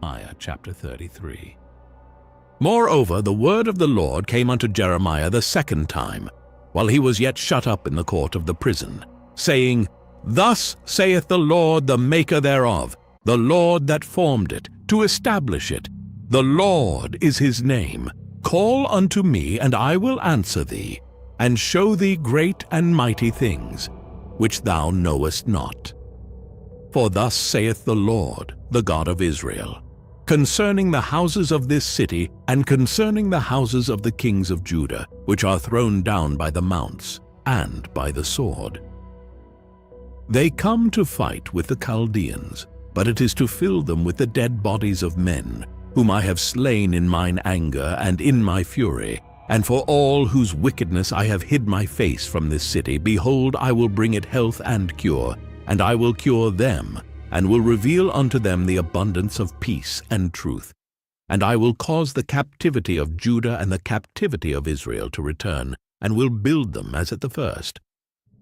Jeremiah chapter 33. Moreover, the word of the Lord came unto Jeremiah the second time, while he was yet shut up in the court of the prison, saying, Thus saith the Lord, the Maker thereof, the Lord that formed it, to establish it. The Lord is his name. Call unto me, and I will answer thee, and show thee great and mighty things, which thou knowest not. For thus saith the Lord, the God of Israel, concerning the houses of this city, and concerning the houses of the kings of Judah, which are thrown down by the mounts, and by the sword. They come to fight with the Chaldeans, but it is to fill them with the dead bodies of men, whom I have slain in mine anger and in my fury, and for all whose wickedness I have hid my face from this city. Behold, I will bring it health and cure, and I will cure them, and will reveal unto them the abundance of peace and truth. And I will cause the captivity of Judah and the captivity of Israel to return, and will build them as at the first.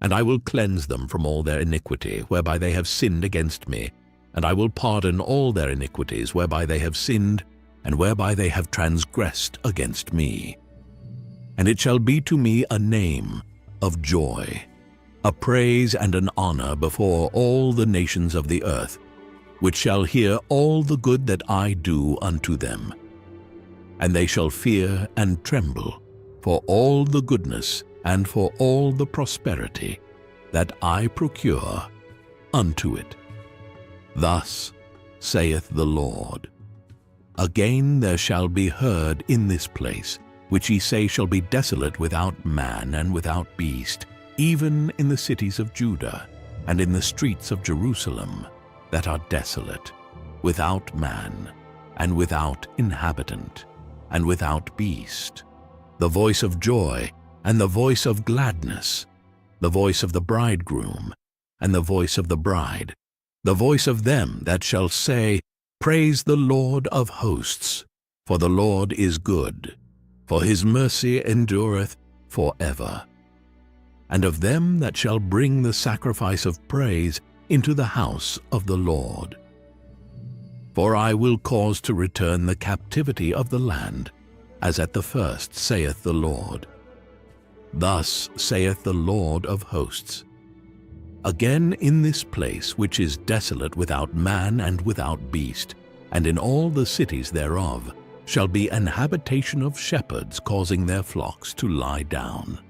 And I will cleanse them from all their iniquity, whereby they have sinned against me, and I will pardon all their iniquities whereby they have sinned, and whereby they have transgressed against me. And it shall be to me a name of joy, a praise and an honor before all the nations of the earth, which shall hear all the good that I do unto them. And they shall fear and tremble for all the goodness and for all the prosperity that I procure unto it. Thus saith the Lord. Again there shall be heard in this place, which ye say shall be desolate without man and without beast, even in the cities of Judah, and in the streets of Jerusalem, that are desolate, without man, and without inhabitant, and without beast, the voice of joy, and the voice of gladness, the voice of the bridegroom, and the voice of the bride, the voice of them that shall say, Praise the Lord of hosts, for the Lord is good, for his mercy endureth forever. And of them that shall bring the sacrifice of praise into the house of the Lord. For I will cause to return the captivity of the land, as at the first, saith the Lord. Thus saith the Lord of hosts. Again in this place which is desolate without man and without beast, and in all the cities thereof, shall be an habitation of shepherds causing their flocks to lie down.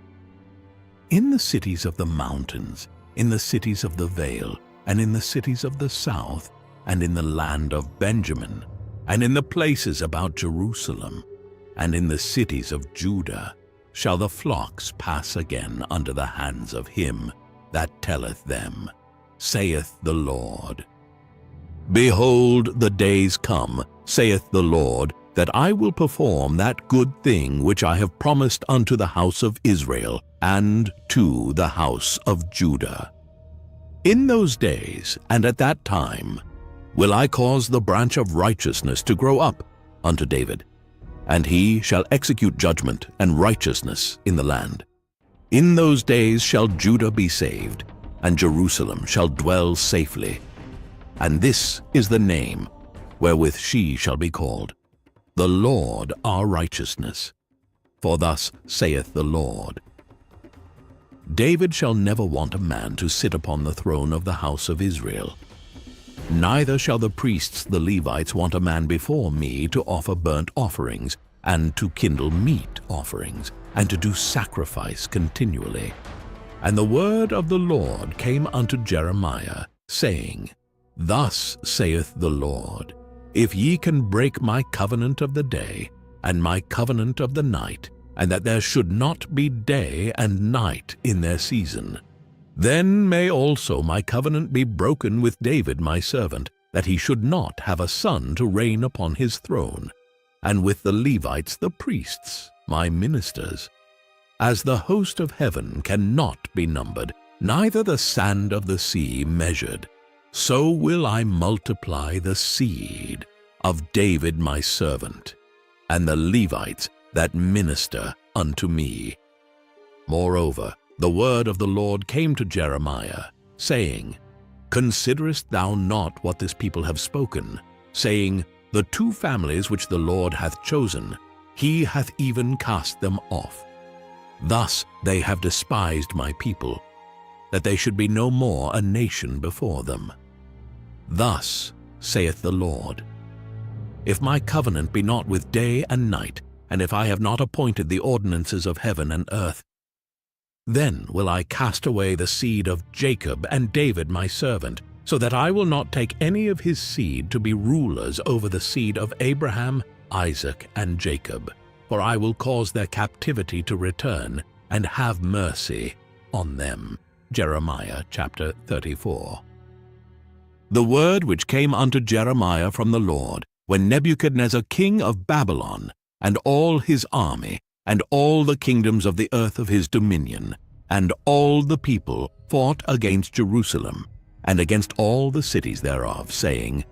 In the cities of the mountains, in the cities of the vale, and in the cities of the south, and in the land of Benjamin, and in the places about Jerusalem, and in the cities of Judah, shall the flocks pass again under the hands of him that telleth them, saith the Lord. Behold, the days come, saith the Lord, that I will perform that good thing which I have promised unto the house of Israel and to the house of Judah. In those days and at that time will I cause the branch of righteousness to grow up unto David, and he shall execute judgment and righteousness in the land. In those days shall Judah be saved, and Jerusalem shall dwell safely. And this is the name wherewith she shall be called, the Lord our righteousness. For thus saith the Lord, David shall never want a man to sit upon the throne of the house of Israel. Neither shall the priests the Levites want a man before me to offer burnt offerings, and to kindle meat offerings, and to do sacrifice continually. And the word of the Lord came unto Jeremiah, saying, Thus saith the Lord, If ye can break my covenant of the day, and my covenant of the night, and that there should not be day and night in their season, then may also my covenant be broken with David my servant, that he should not have a son to reign upon his throne, and with the Levites the priests, my ministers. As the host of heaven cannot be numbered, neither the sand of the sea measured, so will I multiply the seed of David my servant, and the Levites that minister unto me. Moreover, the word of the Lord came to Jeremiah, saying, Considerest thou not what this people have spoken, saying, the 2 families which the Lord hath chosen, he hath even cast them off. Thus they have despised my people, that they should be no more a nation before them. Thus saith the Lord, if my covenant be not with day and night, and if I have not appointed the ordinances of heaven and earth, then will I cast away the seed of Jacob and David my servant, so that I will not take any of his seed to be rulers over the seed of Abraham, Isaac, and Jacob. For I will cause their captivity to return, and have mercy on them. Jeremiah chapter 34. The word which came unto Jeremiah from the Lord, when Nebuchadnezzar king of Babylon, and all his army, and all the kingdoms of the earth of his dominion, and all the people fought against Jerusalem, and against all the cities thereof, saying,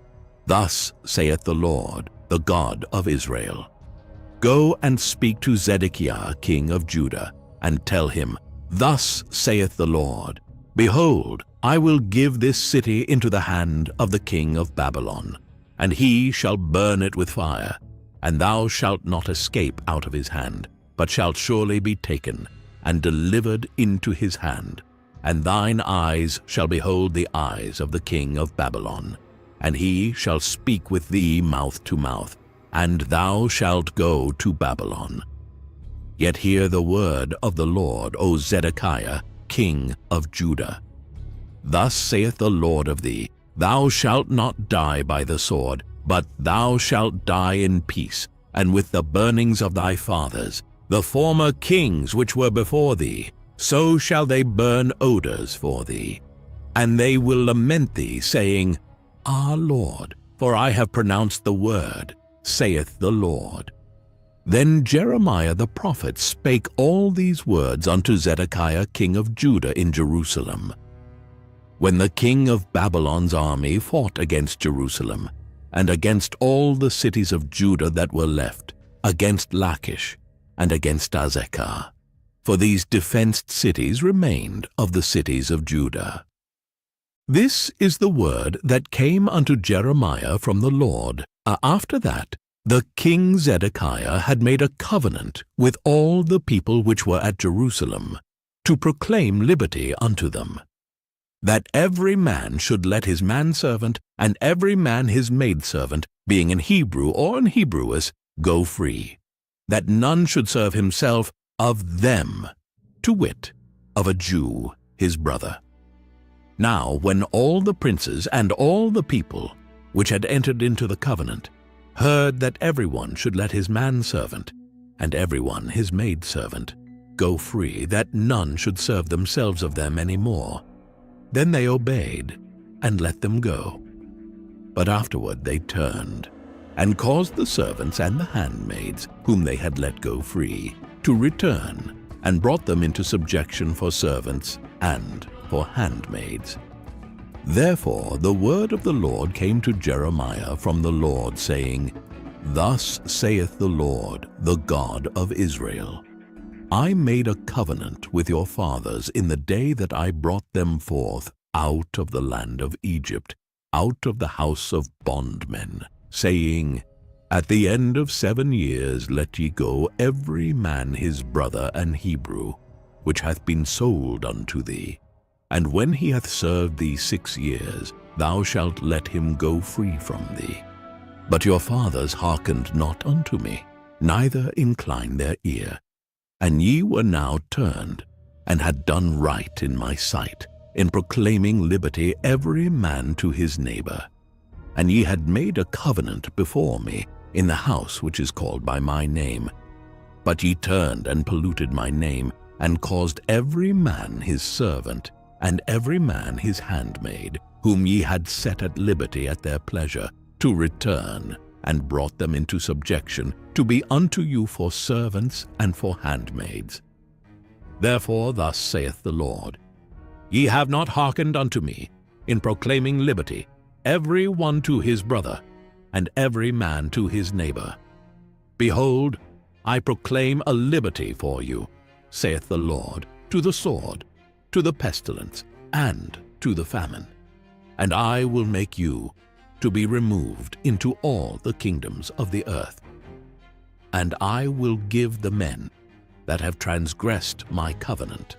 Thus saith the Lord, the God of Israel, Go and speak to Zedekiah king of Judah, and tell him, Thus saith the Lord, Behold, I will give this city into the hand of the king of Babylon, and he shall burn it with fire, and thou shalt not escape out of his hand, but shalt surely be taken, and delivered into his hand. And thine eyes shall behold the eyes of the king of Babylon, and he shall speak with thee mouth to mouth, and thou shalt go to Babylon. Yet hear the word of the Lord, O Zedekiah, king of Judah. Thus saith the Lord of thee, Thou shalt not die by the sword, but thou shalt die in peace, and with the burnings of thy fathers, the former kings which were before thee, so shall they burn odors for thee. And they will lament thee, saying, Ah, Lord, for I have pronounced the word, saith the Lord. Then Jeremiah the prophet spake all these words unto Zedekiah king of Judah in Jerusalem. When the king of Babylon's army fought against Jerusalem, and against all the cities of Judah that were left, against Lachish, and against Azekah, for these defenced cities remained of the cities of Judah. This is the word that came unto Jeremiah from the Lord. After that, the king Zedekiah had made a covenant with all the people which were at Jerusalem, to proclaim liberty unto them, that every man should let his manservant and every man his maidservant, being an Hebrew or an Hebrewess, go free, that none should serve himself of them, to wit, of a Jew, his brother. Now when all the princes and all the people, which had entered into the covenant, heard that everyone should let his manservant, and everyone his maidservant, go free, that none should serve themselves of them any more, then they obeyed, and let them go. But afterward they turned, and caused the servants and the handmaids, whom they had let go free, to return, and brought them into subjection for servants and for handmaids. Therefore the word of the Lord came to Jeremiah from the Lord, saying, Thus saith the Lord, the God of Israel, I made a covenant with your fathers in the day that I brought them forth out of the land of Egypt, out of the house of bondmen, saying, At the end of 7 years let ye go every man his brother and Hebrew, which hath been sold unto thee. And when he hath served thee 6 years, thou shalt let him go free from thee. But your fathers hearkened not unto me, neither inclined their ear. And ye were now turned, and had done right in my sight, in proclaiming liberty every man to his neighbor. And ye had made a covenant before me in the house which is called by my name. But ye turned and polluted my name, and caused every man his servant, and every man his handmaid, whom ye had set at liberty at their pleasure, to return, and brought them into subjection, to be unto you for servants and for handmaids. Therefore thus saith the Lord, Ye have not hearkened unto me, in proclaiming liberty, every one to his brother, and every man to his neighbor. Behold, I proclaim a liberty for you, saith the Lord, to the sword, to the pestilence, and to the famine. And I will make you to be removed into all the kingdoms of the earth. And I will give the men that have transgressed my covenant,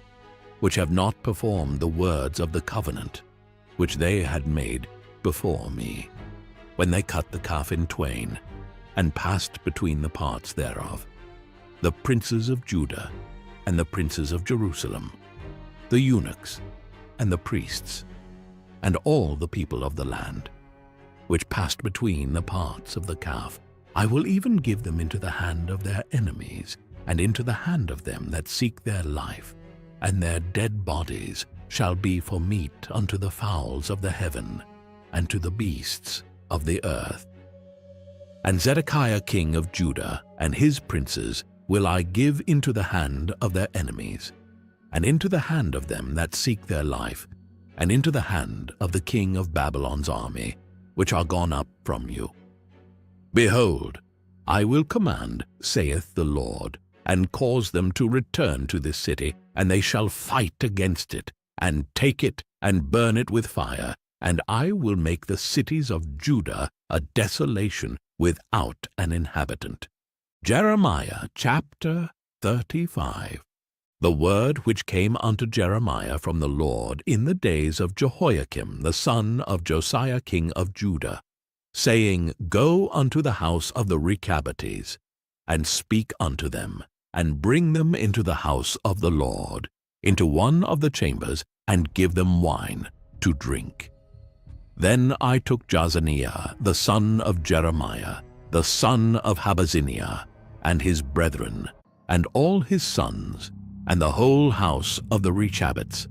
which have not performed the words of the covenant which they had made before me, when they cut the calf in twain, and passed between the parts thereof, the princes of Judah and the princes of Jerusalem, the eunuchs and the priests, and all the people of the land, which passed between the parts of the calf. I will even give them into the hand of their enemies, and into the hand of them that seek their life, and their dead bodies shall be for meat unto the fowls of the heaven, and to the beasts of the earth. And Zedekiah king of Judah and his princes will I give into the hand of their enemies, and into the hand of them that seek their life, and into the hand of the king of Babylon's army, which are gone up from you. Behold, I will command, saith the Lord, and cause them to return to this city, and they shall fight against it, and take it, and burn it with fire, and I will make the cities of Judah a desolation without an inhabitant. Jeremiah chapter 35. The word which came unto Jeremiah from the Lord in the days of Jehoiakim the son of Josiah king of Judah, saying, Go unto the house of the Rechabites, and speak unto them, and bring them into the house of the Lord, into one of the chambers, and give them wine to drink. Then I took Jazaniah the son of Jeremiah, the son of Habazziniah, and his brethren, and all his sons, and the whole house of the Rechabites,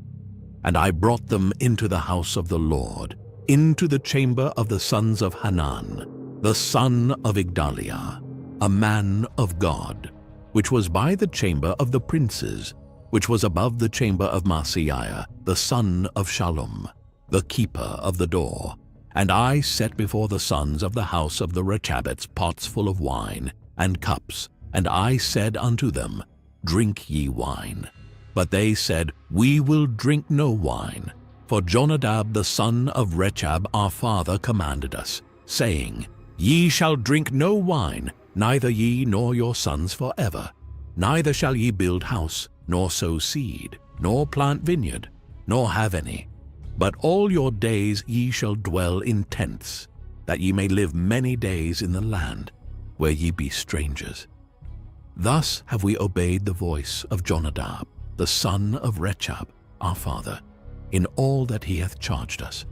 and I brought them into the house of the Lord, into the chamber of the sons of Hanan, the son of Igdaliah, a man of God, which was by the chamber of the princes, which was above the chamber of Maaseiah, the son of Shallum, the keeper of the door. And I set before the sons of the house of the Rechabites pots full of wine, and cups, and I said unto them, Drink ye wine. But they said, We will drink no wine. For Jonadab the son of Rechab our father commanded us, saying, Ye shall drink no wine, neither ye nor your sons forever. Neither shall ye build house, nor sow seed, nor plant vineyard, nor have any. But all your days ye shall dwell in tents, that ye may live many days in the land, where ye be strangers. Thus have we obeyed the voice of Jonadab, the son of Rechab, our father, in all that he hath charged us,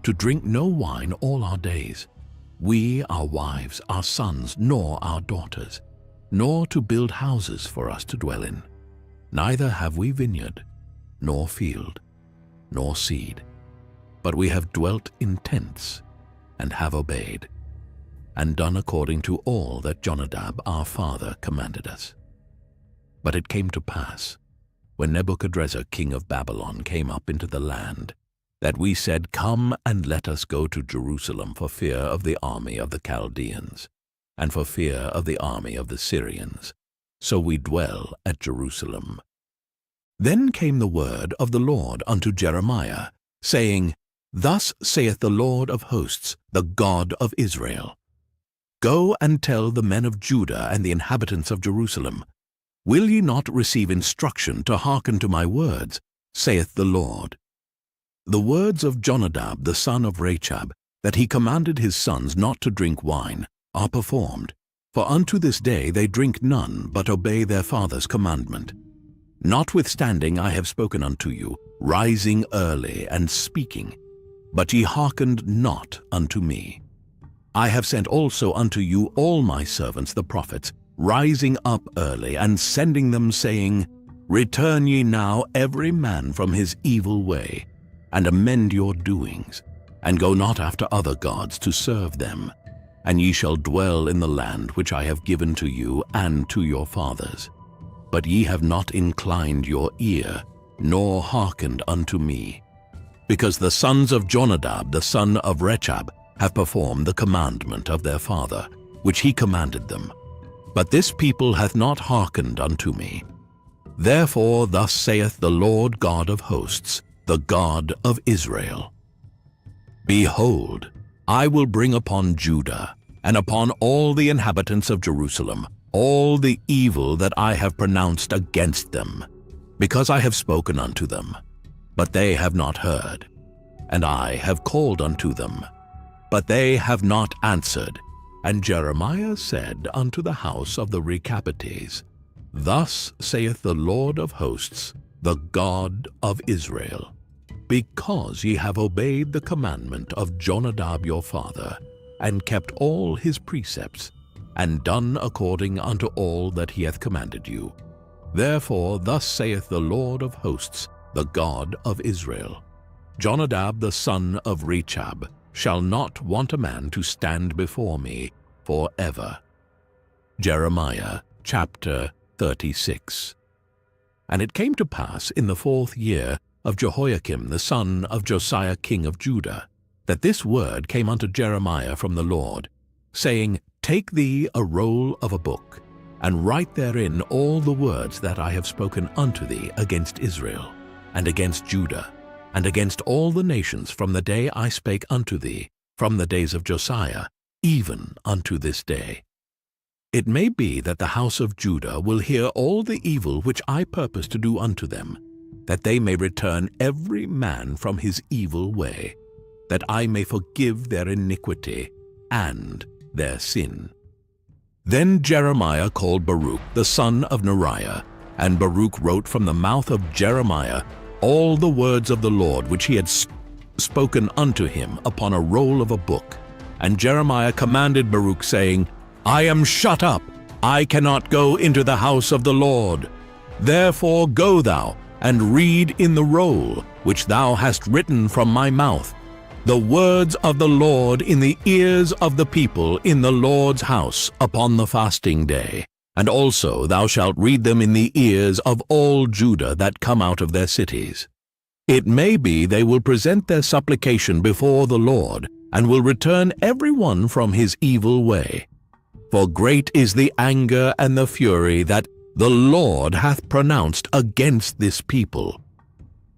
to drink no wine all our days, we, our wives, our sons, nor our daughters, nor to build houses for us to dwell in. Neither have we vineyard, nor field, nor seed, but we have dwelt in tents, and have obeyed, and done according to all that Jonadab our father commanded us. But it came to pass, when Nebuchadrezzar king of Babylon came up into the land, that we said, Come and let us go to Jerusalem for fear of the army of the Chaldeans, and for fear of the army of the Syrians. So we dwell at Jerusalem. Then came the word of the Lord unto Jeremiah, saying, Thus saith the Lord of hosts, the God of Israel, Go and tell the men of Judah and the inhabitants of Jerusalem, Will ye not receive instruction to hearken to my words, saith the Lord? The words of Jonadab the son of Rechab, that he commanded his sons not to drink wine, are performed. For unto this day they drink none, but obey their father's commandment. Notwithstanding I have spoken unto you, rising early and speaking, but ye hearkened not unto me. I have sent also unto you all my servants the prophets, rising up early and sending them, saying, Return ye now every man from his evil way, and amend your doings, and go not after other gods to serve them, and ye shall dwell in the land which I have given to you and to your fathers. But ye have not inclined your ear, nor hearkened unto me, because the sons of Jonadab the son of Rechab have performed the commandment of their father, which he commanded them. But this people hath not hearkened unto me. Therefore thus saith the Lord God of hosts, the God of Israel, Behold, I will bring upon Judah and upon all the inhabitants of Jerusalem all the evil that I have pronounced against them, because I have spoken unto them, but they have not heard, and I have called unto them, but they have not answered. And Jeremiah said unto the house of the Rechabites, Thus saith the Lord of hosts, the God of Israel, because ye have obeyed the commandment of Jonadab your father, and kept all his precepts, and done according unto all that he hath commanded you. Therefore thus saith the Lord of hosts, the God of Israel, Jonadab the son of Rechab shall not want a man to stand before me forever. Jeremiah chapter 36. And it came to pass in the 4th year of Jehoiakim the son of Josiah king of Judah, that this word came unto Jeremiah from the Lord, saying, Take thee a roll of a book, and write therein all the words that I have spoken unto thee against Israel, and against Judah, and against all the nations from the day I spake unto thee, from the days of Josiah, even unto this day. It may be that the house of Judah will hear all the evil which I purpose to do unto them, that they may return every man from his evil way, that I may forgive their iniquity and their sin. Then Jeremiah called Baruch the son of Neriah, and Baruch wrote from the mouth of Jeremiah all the words of the Lord which he had spoken unto him upon a roll of a book. And Jeremiah commanded Baruch, saying, I am shut up, I cannot go into the house of the Lord. Therefore go thou, and read in the roll which thou hast written from my mouth, the words of the Lord in the ears of the people in the Lord's house upon the fasting day. And also thou shalt read them in the ears of all Judah that come out of their cities. It may be they will present their supplication before the Lord, and will return every one from his evil way. For great is the anger and the fury that the Lord hath pronounced against this people.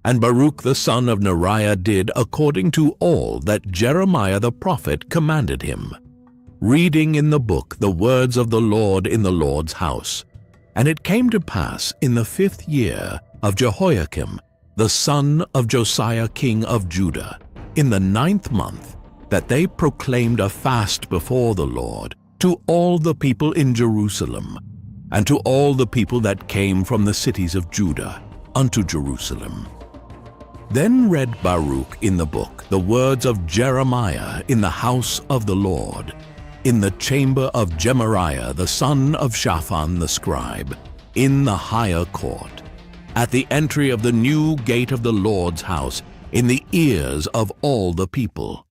And Baruch the son of Neriah did according to all that Jeremiah the prophet commanded him, reading in the book the words of the Lord in the Lord's house. And it came to pass in the 5th year of Jehoiakim, the son of Josiah king of Judah, in the 9th month, that they proclaimed a fast before the Lord to all the people in Jerusalem, and to all the people that came from the cities of Judah unto Jerusalem. Then read Baruch in the book the words of Jeremiah in the house of the Lord, in the chamber of Gemariah the son of Shaphan the scribe, in the higher court, at the entry of the new gate of the Lord's house, in the ears of all the people.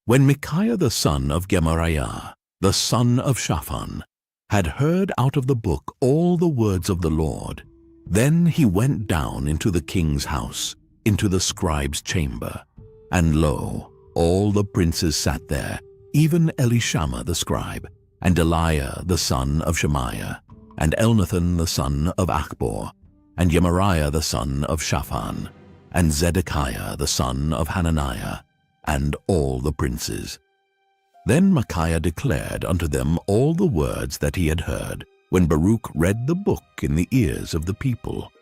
When Micaiah the son of Gemariah, the son of Shaphan, had heard out of the book all the words of the Lord, then he went down into the king's house, into the scribe's chamber. And lo, all the princes sat there, even Elishama the scribe, and Delaiah the son of Shemaiah, and Elnathan the son of Achbor, and Gemariah the son of Shaphan, and Zedekiah the son of Hananiah, and all the princes. Then Micaiah declared unto them all the words that he had heard, when Baruch read the book in the ears of the people.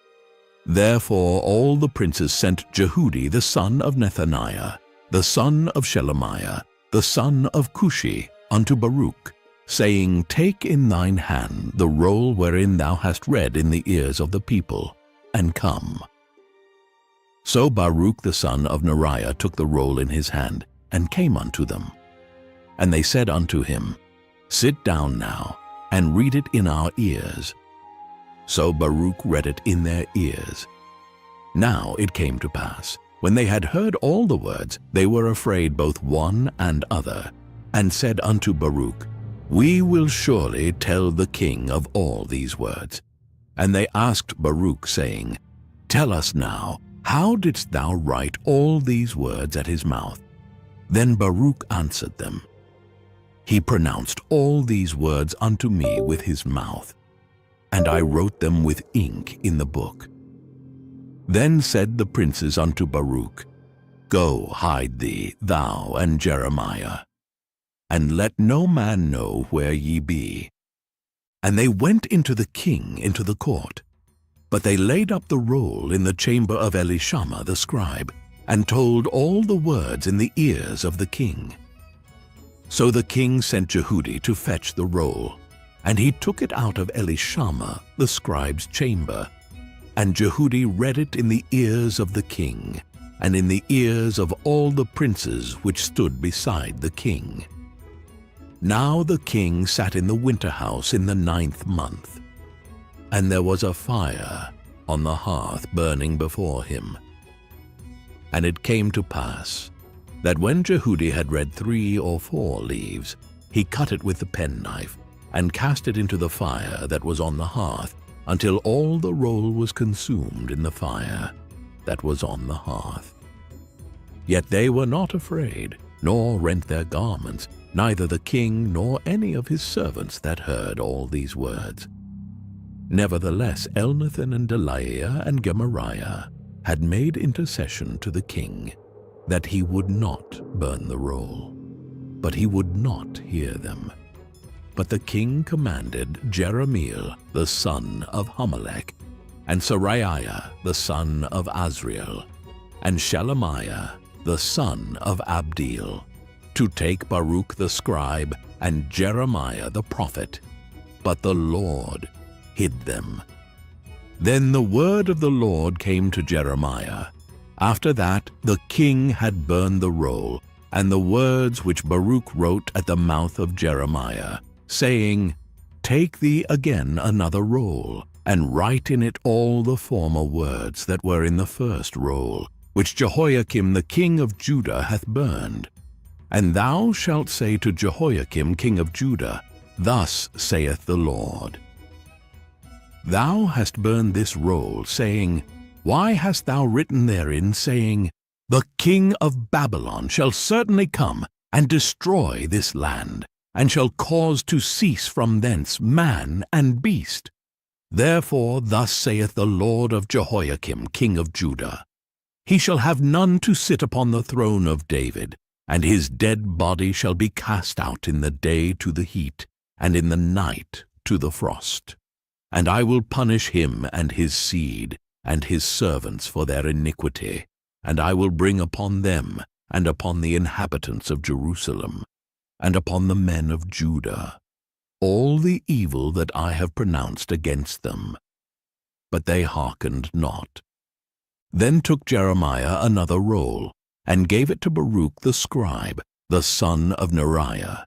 Therefore all the princes sent Jehudi the son of Nethaniah, the son of Shelemiah, the son of Cushi, unto Baruch, saying, Take in thine hand the roll wherein thou hast read in the ears of the people, and come. So Baruch the son of Neriah took the roll in his hand, and came unto them. And they said unto him, Sit down now, and read it in our ears. So Baruch read it in their ears. Now it came to pass, when they had heard all the words, they were afraid both one and other, and said unto Baruch, We will surely tell the king of all these words. And they asked Baruch, saying, Tell us now, how didst thou write all these words at his mouth? Then Baruch answered them, He pronounced all these words unto me with his mouth, and I wrote them with ink in the book. Then said the princes unto Baruch, Go hide thee, thou and Jeremiah, and let no man know where ye be. And they went into the king into the court. But they laid up the roll in the chamber of Elishama the scribe, and told all the words in the ears of the king. So the king sent Jehudi to fetch the roll, and he took it out of Elishama the scribe's chamber. And Jehudi read it in the ears of the king, and in the ears of all the princes which stood beside the king. Now the king sat in the winter house in the 9th month, and there was a fire on the hearth burning before him. And it came to pass that when Jehudi had read 3 or 4 leaves, he cut it with the penknife, and cast it into the fire that was on the hearth, until all the roll was consumed in the fire that was on the hearth. Yet they were not afraid, nor rent their garments, neither the king nor any of his servants that heard all these words. Nevertheless, Elnathan and Delaiah and Gemariah had made intercession to the king, that he would not burn the roll, but he would not hear them. But the king commanded Jerahmeel the son of Hamelech, and Seraiah the son of Azriel, and Shelemiah the son of Abdeel, to take Baruch the scribe and Jeremiah the prophet, but the Lord hid them. Then the word of the Lord came to Jeremiah. After that the king had burned the roll, and the words which Baruch wrote at the mouth of Jeremiah, saying, Take thee again another roll, and write in it all the former words that were in the first roll, which Jehoiakim the king of Judah hath burned. And thou shalt say to Jehoiakim king of Judah, Thus saith the Lord, Thou hast burned this roll, saying, Why hast thou written therein, saying, The king of Babylon shall certainly come and destroy this land, and shall cause to cease from thence man and beast? Therefore thus saith the Lord of Jehoiakim king of Judah, He shall have none to sit upon the throne of David, and his dead body shall be cast out in the day to the heat, and in the night to the frost. And I will punish him and his seed and his servants for their iniquity, and I will bring upon them and upon the inhabitants of Jerusalem and upon the men of Judah all the evil that I have pronounced against them. But they hearkened not. Then took Jeremiah another roll, and gave it to Baruch the scribe, the son of Neriah,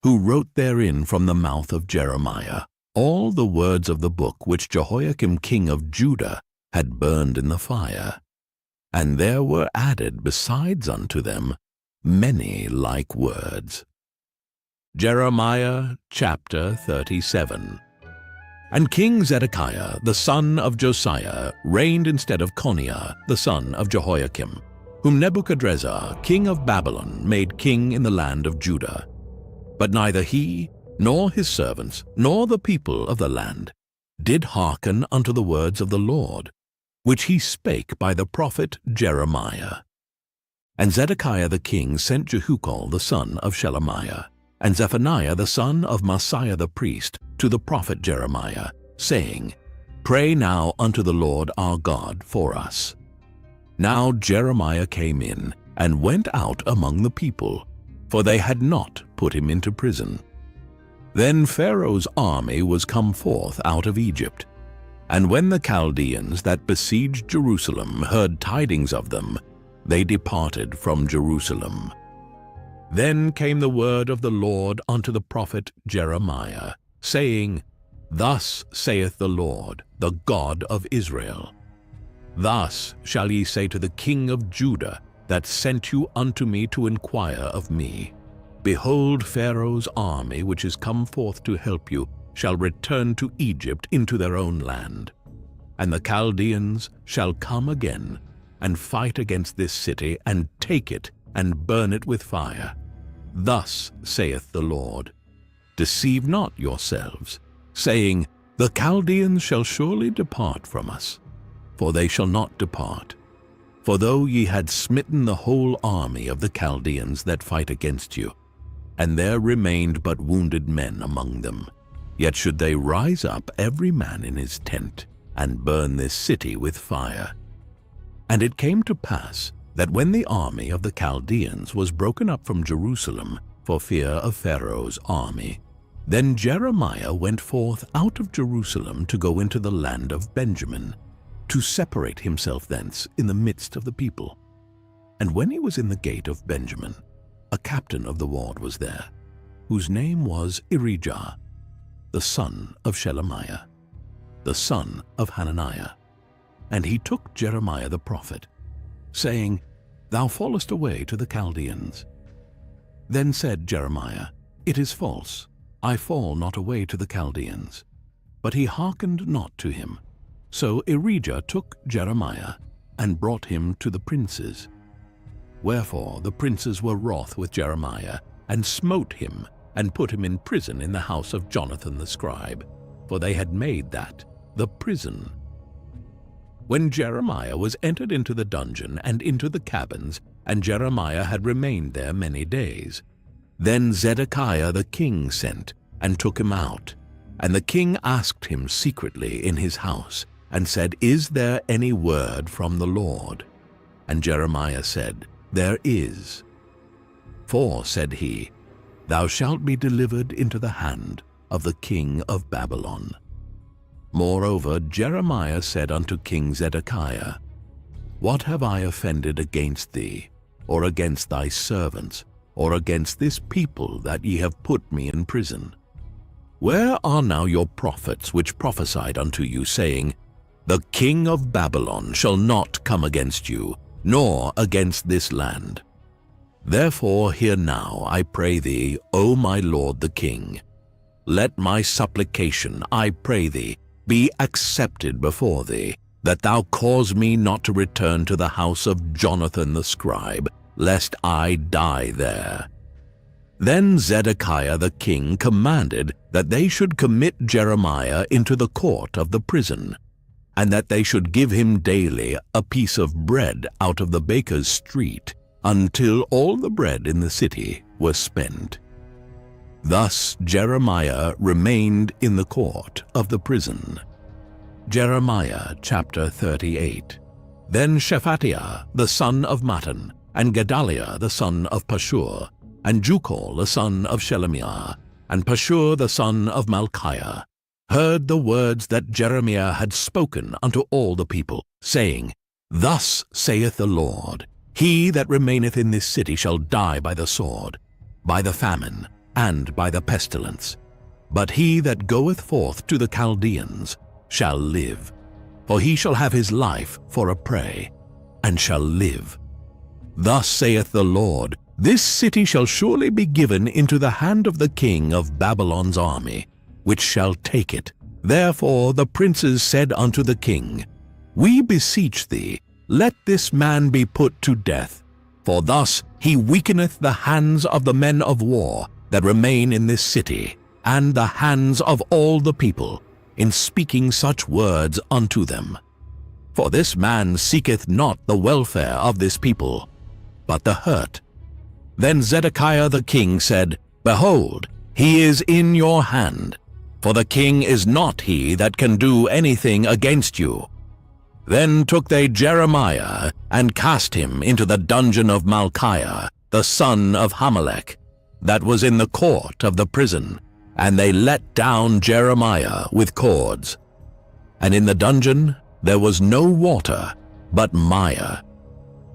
who wrote therein from the mouth of Jeremiah all the words of the book which Jehoiakim king of Judah had burned in the fire. And there were added besides unto them many like words. Jeremiah chapter 37. And King Zedekiah the son of Josiah reigned instead of Coniah the son of Jehoiakim, whom Nebuchadrezzar king of Babylon made king in the land of Judah. But neither he, nor his servants, nor the people of the land, did hearken unto the words of the Lord, which he spake by the prophet Jeremiah. And Zedekiah the king sent Jehukal the son of Shelemiah, and Zephaniah the son of Maaseiah the priest, to the prophet Jeremiah, saying, Pray now unto the Lord our God for us. Now Jeremiah came in, and went out among the people, for they had not put him into prison. Then Pharaoh's army was come forth out of Egypt, and when the Chaldeans that besieged Jerusalem heard tidings of them, they departed from Jerusalem. Then came the word of the Lord unto the prophet Jeremiah, saying, Thus saith the Lord, the God of Israel, Thus shall ye say to the king of Judah, that sent you unto me to inquire of me, Behold, Pharaoh's army, which is come forth to help you, shall return to Egypt into their own land. And the Chaldeans shall come again, and fight against this city, and take it, and burn it with fire. Thus saith the Lord, Deceive not yourselves, saying, The Chaldeans shall surely depart from us. For they shall not depart. For though ye had smitten the whole army of the Chaldeans that fight against you, and there remained but wounded men among them, yet should they rise up every man in his tent, and burn this city with fire. And it came to pass that when the army of the Chaldeans was broken up from Jerusalem for fear of Pharaoh's army, then Jeremiah went forth out of Jerusalem to go into the land of Benjamin, to separate himself thence in the midst of the people. And when he was in the gate of Benjamin, a captain of the ward was there, whose name was Irijah, the son of Shelemiah, the son of Hananiah. And he took Jeremiah the prophet, saying, Thou fallest away to the Chaldeans. Then said Jeremiah, It is false, I fall not away to the Chaldeans. But he hearkened not to him. So Irijah took Jeremiah and brought him to the princes. Wherefore the princes were wroth with Jeremiah, and smote him, and put him in prison in the house of Jonathan the scribe, for they had made that the prison. When Jeremiah was entered into the dungeon and into the cabins, and Jeremiah had remained there many days, then Zedekiah the king sent, and took him out. And the king asked him secretly in his house, and said, Is there any word from the Lord? And Jeremiah said, There is. For, said he, Thou shalt be delivered into the hand of the king of Babylon. Moreover, Jeremiah said unto King Zedekiah, What have I offended against thee, or against thy servants, or against this people, that ye have put me in prison? Where are now your prophets which prophesied unto you, saying, The king of Babylon shall not come against you, nor against this land? Therefore hear now, I pray thee, O my lord the king. Let my supplication, I pray thee, be accepted before thee, that thou cause me not to return to the house of Jonathan the scribe, lest I die there. Then Zedekiah the king commanded that they should commit Jeremiah into the court of the prison, and that they should give him daily a piece of bread out of the baker's street, until all the bread in the city was spent. Thus Jeremiah remained in the court of the prison. Jeremiah chapter 38. Then Shephatiah the son of Mattan, and Gedaliah the son of Pashur, and Jukol the son of Shelemiah, and Pashur the son of Malchiah, heard the words that Jeremiah had spoken unto all the people, saying, Thus saith the Lord, He that remaineth in this city shall die by the sword, by the famine, and by the pestilence. But he that goeth forth to the Chaldeans shall live, for he shall have his life for a prey, and shall live. Thus saith the Lord, This city shall surely be given into the hand of the king of Babylon's army, which shall take it. Therefore the princes said unto the king, We beseech thee, let this man be put to death, for thus he weakeneth the hands of the men of war that remain in this city, and the hands of all the people, in speaking such words unto them. For this man seeketh not the welfare of this people, but the hurt. Then Zedekiah the king said, Behold, he is in your hand, for the king is not he that can do anything against you. Then took they Jeremiah, and cast him into the dungeon of Malchiah, the son of Hamelech, that was in the court of the prison, and they let down Jeremiah with cords. And in the dungeon there was no water, but mire.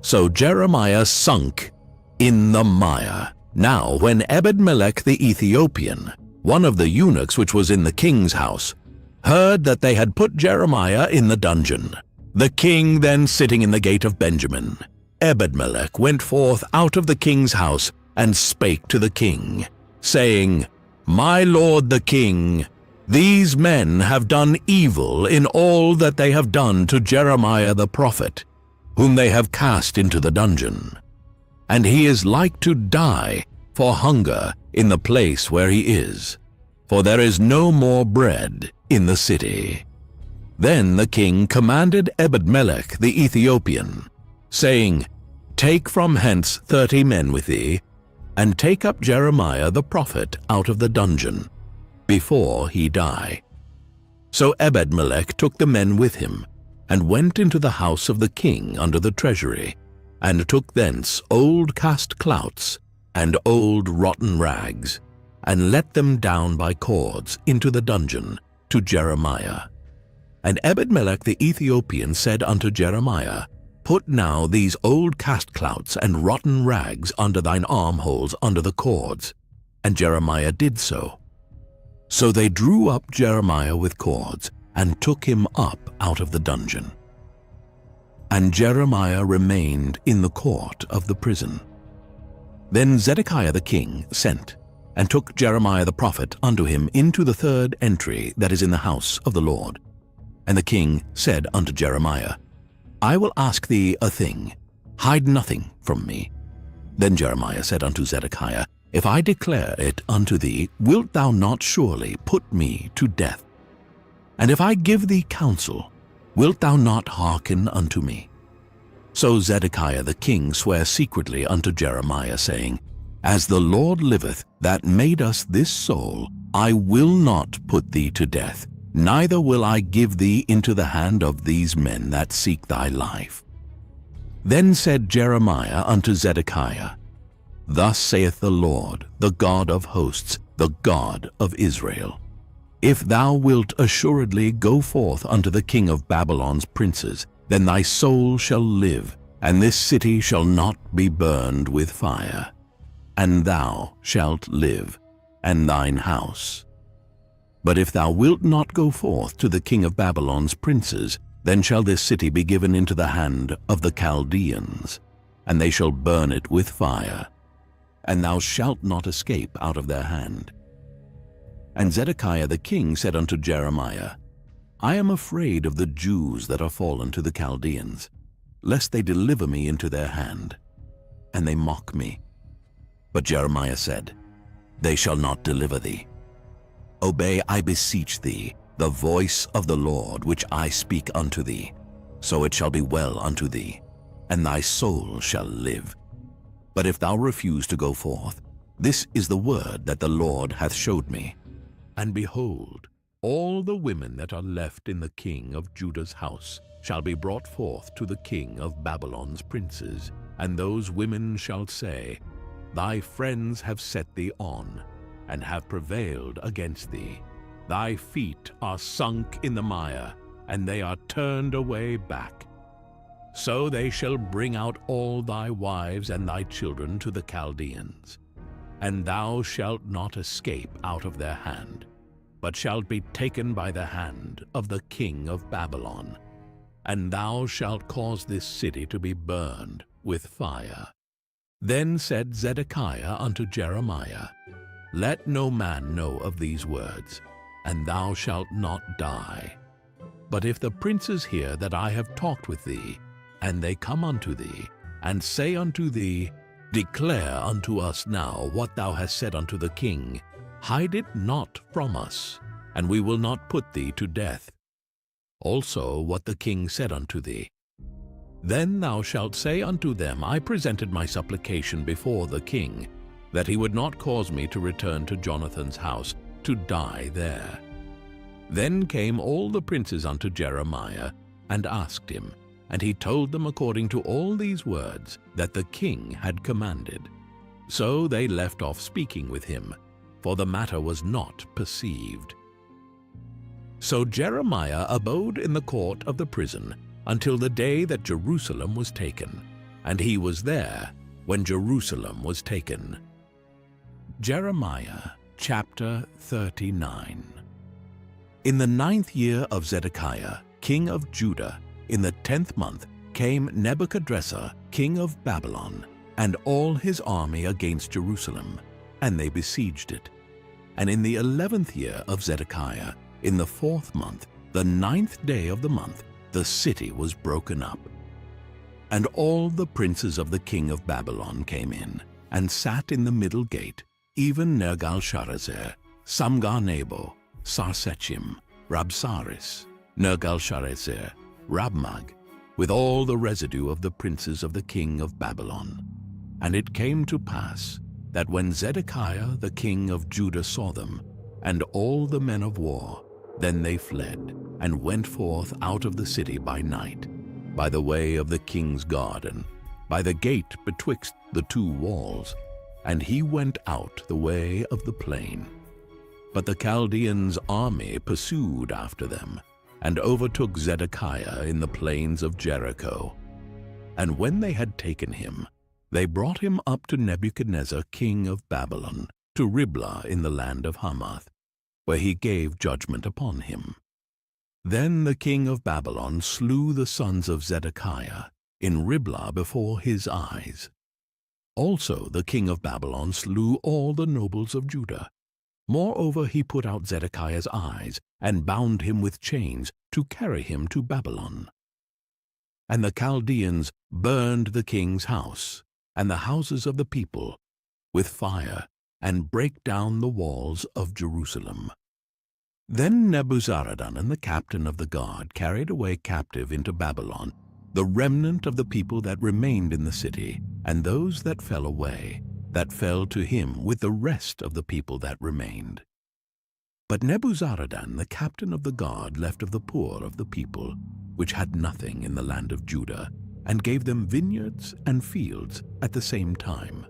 So Jeremiah sunk in the mire. Now when Ebed-melech the Ethiopian, one of the eunuchs which was in the king's house, heard that they had put Jeremiah in the dungeon, the king then sitting in the gate of Benjamin, Ebed-melech went forth out of the king's house, and spake to the king, saying, My lord the king, these men have done evil in all that they have done to Jeremiah the prophet, whom they have cast into the dungeon. And he is like to die for hunger in the place where he is, for there is no more bread in the city. Then the king commanded Ebed-melech the Ethiopian, saying, Take from hence 30 men with thee, and take up Jeremiah the prophet out of the dungeon, before he die. So Ebed-melech took the men with him, and went into the house of the king under the treasury, and took thence old cast clouts and old rotten rags, and let them down by cords into the dungeon to Jeremiah. And Ebed-melech the Ethiopian said unto Jeremiah, Put now these old cast clouts and rotten rags under thine armholes under the cords. And Jeremiah did so. So they drew up Jeremiah with cords, and took him up out of the dungeon. And Jeremiah remained in the court of the prison. Then Zedekiah the king sent, and took Jeremiah the prophet unto him into the third entry that is in the house of the Lord. And the king said unto Jeremiah, I will ask thee a thing, hide nothing from me. Then Jeremiah said unto Zedekiah, If I declare it unto thee, wilt thou not surely put me to death? And if I give thee counsel, wilt thou not hearken unto me? So Zedekiah the king sware secretly unto Jeremiah, saying, As the Lord liveth, that made us this soul, I will not put thee to death, neither will I give thee into the hand of these men that seek thy life. Then said Jeremiah unto Zedekiah, Thus saith the Lord, the God of hosts, the God of Israel, If thou wilt assuredly go forth unto the king of Babylon's princes, then thy soul shall live, and this city shall not be burned with fire, and thou shalt live, and thine house. But if thou wilt not go forth to the king of Babylon's princes, then shall this city be given into the hand of the Chaldeans, and they shall burn it with fire, and thou shalt not escape out of their hand. And Zedekiah the king said unto Jeremiah, I am afraid of the Jews that are fallen to the Chaldeans, lest they deliver me into their hand, and they mock me. But Jeremiah said, They shall not deliver thee. Obey, I beseech thee, the voice of the Lord which I speak unto thee, so it shall be well unto thee, and thy soul shall live. But if thou refuse to go forth, this is the word that the Lord hath showed me. And behold, all the women that are left in the king of Judah's house shall be brought forth to the king of Babylon's princes, and those women shall say, Thy friends have set thee on, and have prevailed against thee. Thy feet are sunk in the mire, and they are turned away back. So they shall bring out all thy wives and thy children to the Chaldeans, and thou shalt not escape out of their hand, but shalt be taken by the hand of the king of Babylon, and thou shalt cause this city to be burned with fire. Then said Zedekiah unto Jeremiah, Let no man know of these words, and thou shalt not die. But if the princes hear that I have talked with thee, and they come unto thee, and say unto thee, Declare unto us now what thou hast said unto the king, hide it not from us, and we will not put thee to death. Also what the king said unto thee. Then thou shalt say unto them, I presented my supplication before the king, that he would not cause me to return to Jonathan's house, to die there. Then came all the princes unto Jeremiah, and asked him, and he told them according to all these words that the king had commanded. So they left off speaking with him, for the matter was not perceived. So Jeremiah abode in the court of the prison until the day that Jerusalem was taken, and he was there when Jerusalem was taken. Jeremiah chapter 39. In the 9th year of Zedekiah, king of Judah, in the 10th month, came Nebuchadrezzar, king of Babylon, and all his army against Jerusalem, and they besieged it. And in the 11th year of Zedekiah, in the 4th month, the 9th day of the month, the city was broken up. And all the princes of the king of Babylon came in, and sat in the middle gate, even Nergal-Sharezer, Samgar-Nebo, Sarsechim, Rabsaris, Nergal-Sharezer, Rabmag, with all the residue of the princes of the king of Babylon. And it came to pass that when Zedekiah the king of Judah saw them, and all the men of war, then they fled, and went forth out of the city by night, by the way of the king's garden, by the gate betwixt the two walls, and he went out the way of the plain. But the Chaldeans' army pursued after them, and overtook Zedekiah in the plains of Jericho. And when they had taken him, they brought him up to Nebuchadnezzar king of Babylon, to Riblah in the land of Hamath, where he gave judgment upon him. Then the king of Babylon slew the sons of Zedekiah in Riblah before his eyes. Also the king of Babylon slew all the nobles of Judah. Moreover, he put out Zedekiah's eyes, and bound him with chains, to carry him to Babylon. And the Chaldeans burned the king's house, and the houses of the people, with fire, and brake down the walls of Jerusalem. Then Nebuzaradan and the captain of the guard carried away captive into Babylon the remnant of the people that remained in the city, and those that fell away, that fell to him with the rest of the people that remained. But Nebuzaradan, the captain of the guard, left of the poor of the people, which had nothing in the land of Judah, and gave them vineyards and fields at the same time.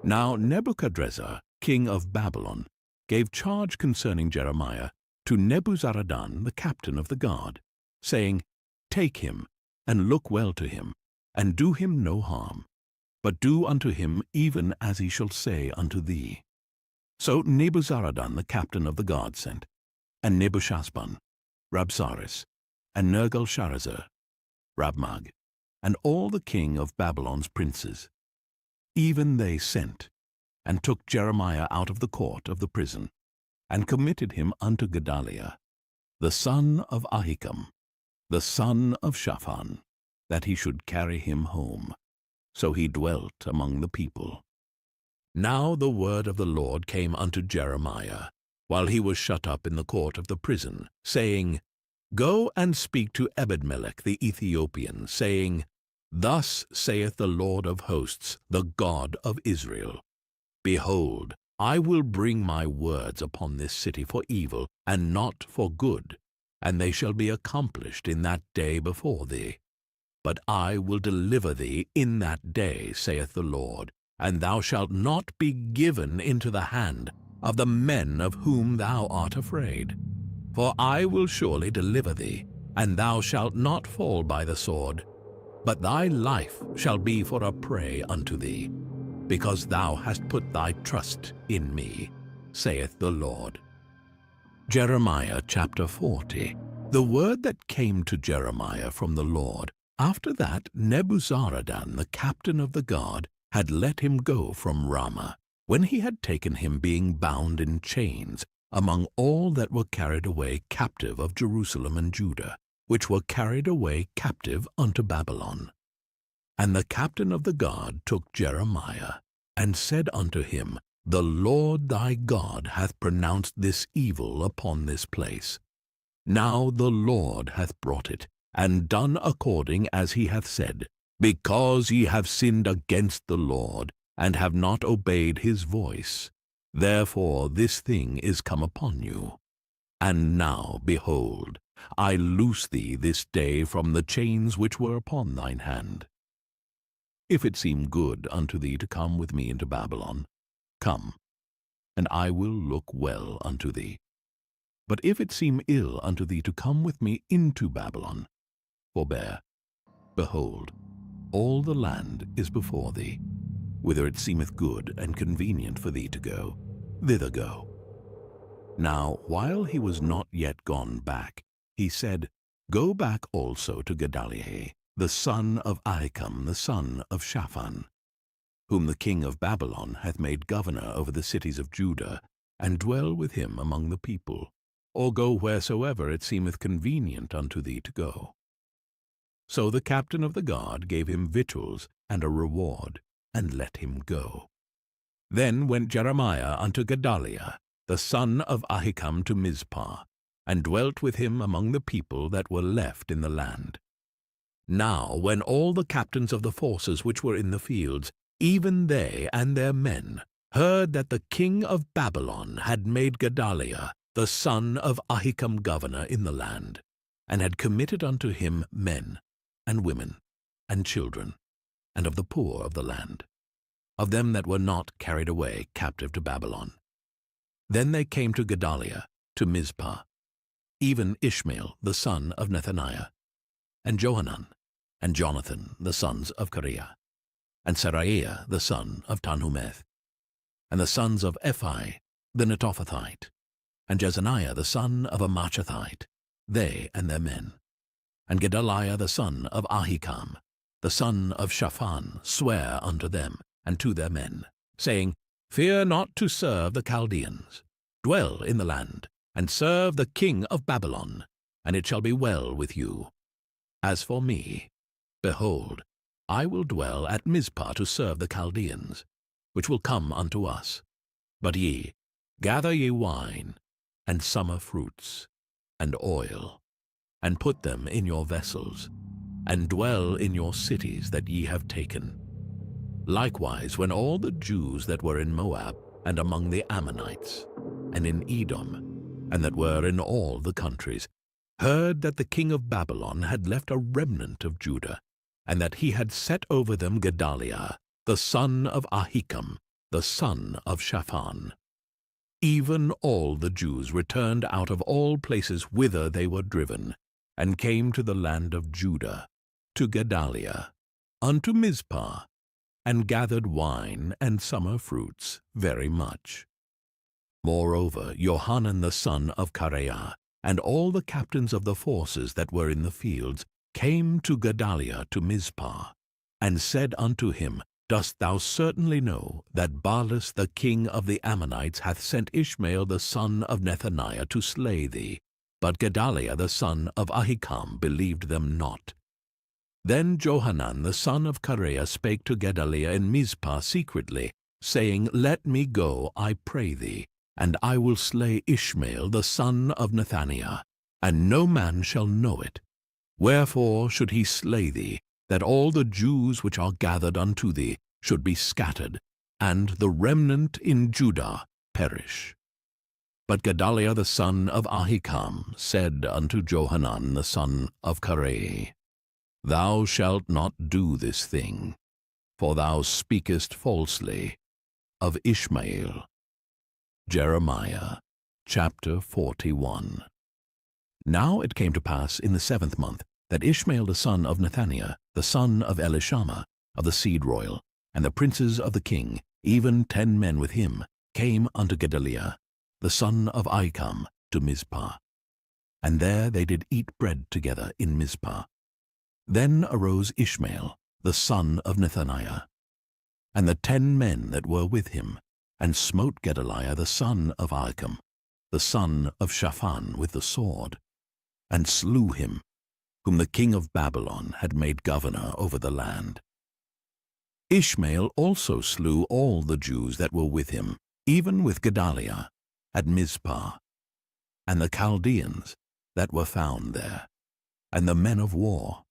Now Nebuchadrezzar, king of Babylon, gave charge concerning Jeremiah to Nebuzaradan, the captain of the guard, saying, Take him, and look well to him, and do him no harm, but do unto him even as he shall say unto thee. So Nebuzaradan the captain of the guard sent, and Nebushazban, Rabsaris, and Nergal-Sharezer, Rabmag, and all the king of Babylon's princes. Even they sent, and took Jeremiah out of the court of the prison, and committed him unto Gedaliah, the son of Ahikam, the son of Shaphan, that he should carry him home. So he dwelt among the people. Now the word of the Lord came unto Jeremiah, while he was shut up in the court of the prison, saying, Go and speak to Ebedmelech the Ethiopian, saying, Thus saith the Lord of hosts, the God of Israel, Behold, I will bring my words upon this city for evil, and not for good, and they shall be accomplished in that day before thee. But I will deliver thee in that day, saith the Lord, and thou shalt not be given into the hand of the men of whom thou art afraid. For I will surely deliver thee, and thou shalt not fall by the sword, but thy life shall be for a prey unto thee, because thou hast put thy trust in me, saith the Lord. Jeremiah chapter 40. The word that came to Jeremiah from the Lord. After that, Nebuzaradan, the captain of the guard, had let him go from Ramah, when he had taken him being bound in chains, among all that were carried away captive of Jerusalem and Judah, which were carried away captive unto Babylon. And the captain of the guard took Jeremiah, and said unto him, The Lord thy God hath pronounced this evil upon this place. Now the Lord hath brought it, and done according as he hath said, because ye have sinned against the Lord, and have not obeyed his voice. Therefore this thing is come upon you. And now, behold, I loose thee this day from the chains which were upon thine hand. If it seem good unto thee to come with me into Babylon, come, and I will look well unto thee. But if it seem ill unto thee to come with me into Babylon, forbear. Behold, all the land is before thee. Whither it seemeth good and convenient for thee to go, thither go. Now, while he was not yet gone back, he said, Go back also to Gedaliah, the son of Ahikam, the son of Shaphan, whom the king of Babylon hath made governor over the cities of Judah, and dwell with him among the people, or go wheresoever it seemeth convenient unto thee to go. So the captain of the guard gave him victuals and a reward, and let him go. Then went Jeremiah unto Gedaliah, the son of Ahikam, to Mizpah, and dwelt with him among the people that were left in the land. Now when all the captains of the forces which were in the fields, even they and their men, heard that the king of Babylon had made Gedaliah, the son of Ahikam, governor in the land, and had committed unto him men and women and children, and of the poor of the land, of them that were not carried away captive to Babylon. Then they came to Gedaliah to Mizpah, even Ishmael the son of Nethaniah, and Johanan, and Jonathan the sons of Kareah, and Seraiah the son of Tanhumeth, and the sons of Ephi the Netophathite, and Jezaniah the son of Amachathite, they and their men. And Gedaliah the son of Ahikam, the son of Shaphan, sware unto them and to their men, saying, Fear not to serve the Chaldeans. Dwell in the land, and serve the king of Babylon, and it shall be well with you. As for me, behold, I will dwell at Mizpah to serve the Chaldeans, which will come unto us. But ye, gather ye wine, and summer fruits, and oil, and put them in your vessels, and dwell in your cities that ye have taken. Likewise, when all the Jews that were in Moab, and among the Ammonites, and in Edom, and that were in all the countries, heard that the king of Babylon had left a remnant of Judah, and that he had set over them Gedaliah, the son of Ahikam, the son of Shaphan. Even all the Jews returned out of all places whither they were driven, and came to the land of Judah, to Gedaliah, unto Mizpah, and gathered wine and summer fruits very much. Moreover, Johanan the son of Kareah, and all the captains of the forces that were in the fields, came to Gedaliah to Mizpah, and said unto him, Dost thou certainly know that Baalus the king of the Ammonites hath sent Ishmael the son of Nethaniah to slay thee? But Gedaliah the son of Ahikam believed them not. Then Johanan the son of Kareah spake to Gedaliah in Mizpah secretly, saying, Let me go, I pray thee, and I will slay Ishmael the son of Nethaniah, and no man shall know it. Wherefore should he slay thee, that all the Jews which are gathered unto thee should be scattered, and the remnant in Judah perish? But Gedaliah the son of Ahikam said unto Johanan the son of Kareah, Thou shalt not do this thing, for thou speakest falsely of Ishmael. Jeremiah chapter 41. Now it came to pass in the 7th month that Ishmael the son of Nethaniah, the son of Elishama, of the seed royal, and the princes of the king, even 10 men with him, came unto Gedaliah, the son of Ahikam, to Mizpah. And there they did eat bread together in Mizpah. Then arose Ishmael, the son of Nethaniah, and the 10 men that were with him, and smote Gedaliah the son of Ahikam, the son of Shaphan, with the sword, and slew him, whom the king of Babylon had made governor over the land. Ishmael also slew all the Jews that were with him, even with Gedaliah, at Mizpah, and the Chaldeans that were found there, and the men of war.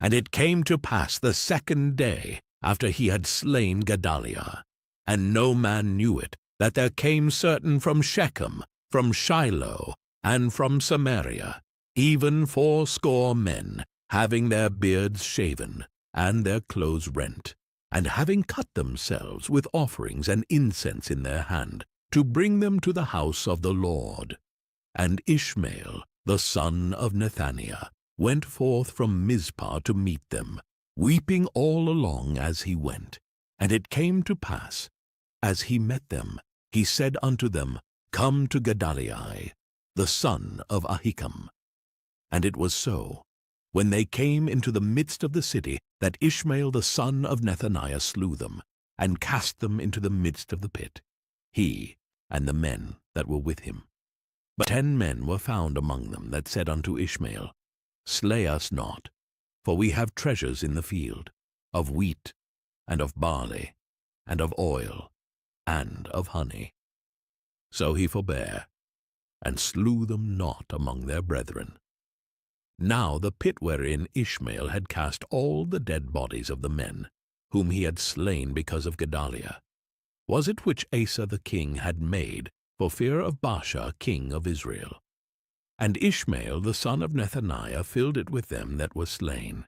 And it came to pass the 2nd day after he had slain Gedaliah, and no man knew it, that there came certain from Shechem, from Shiloh, and from Samaria, even 80 men, having their beards shaven, and their clothes rent, and having cut themselves with offerings and incense in their hand, to bring them to the house of the Lord. And Ishmael, the son of Nethaniah, went forth from Mizpah to meet them, weeping all along as he went. And it came to pass, as he met them, he said unto them, Come to Gedaliah, the son of Ahikam. And it was so, when they came into the midst of the city, that Ishmael the son of Nethaniah slew them, and cast them into the midst of the pit, he and the men that were with him. But 10 men were found among them that said unto Ishmael, Slay us not, for we have treasures in the field, of wheat, and of barley, and of oil, and of honey. So he forbare, and slew them not among their brethren. Now the pit wherein Ishmael had cast all the dead bodies of the men, whom he had slain because of Gedaliah, was it which Asa the king had made for fear of Baasha king of Israel. And Ishmael the son of Nethaniah filled it with them that were slain.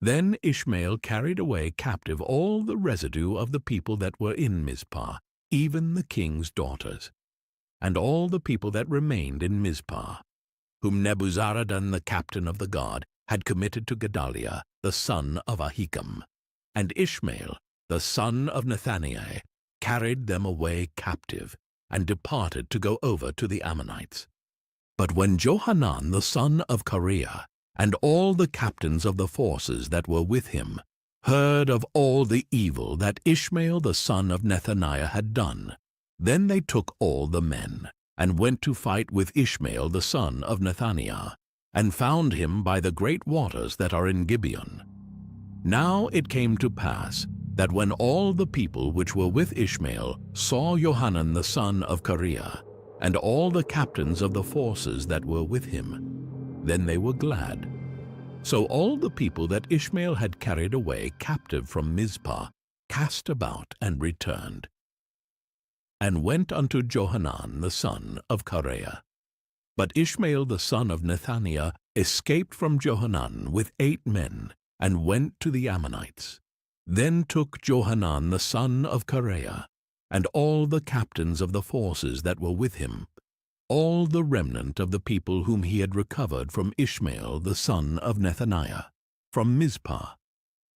Then Ishmael carried away captive all the residue of the people that were in Mizpah, even the king's daughters, and all the people that remained in Mizpah, whom Nebuzaradan the captain of the guard had committed to Gedaliah the son of Ahikam. And Ishmael the son of Nethaniah carried them away captive, and departed to go over to the Ammonites. But when Johanan the son of Kareah, and all the captains of the forces that were with him, heard of all the evil that Ishmael the son of Nethaniah had done, then they took all the men, and went to fight with Ishmael the son of Nethaniah, and found him by the great waters that are in Gibeon. Now it came to pass that when all the people which were with Ishmael saw Johanan the son of Kareah, and all the captains of the forces that were with him, then they were glad. So all the people that Ishmael had carried away captive from Mizpah cast about and returned, and went unto Johanan the son of Kareah. But Ishmael the son of Nethaniah escaped from Johanan with 8 men, and went to the Ammonites. Then took Johanan the son of Kareah, and all the captains of the forces that were with him, all the remnant of the people whom he had recovered from Ishmael the son of Nethaniah, from Mizpah.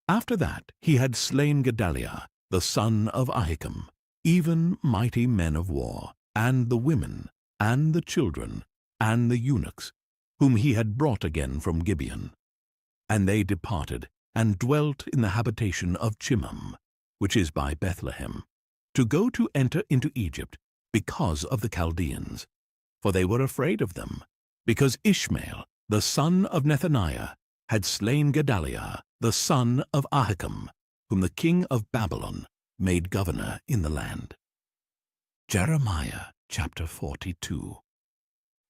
After that he had slain Gedaliah the son of Ahikam, even mighty men of war, and the women, and the children, and the eunuchs, whom he had brought again from Gibeon. And they departed, and dwelt in the habitation of Chimham, which is by Bethlehem, to go to enter into Egypt, because of the Chaldeans. For they were afraid of them, because Ishmael the son of Nethaniah had slain Gedaliah the son of Ahikam, whom the king of Babylon made governor in the land. Jeremiah chapter 42.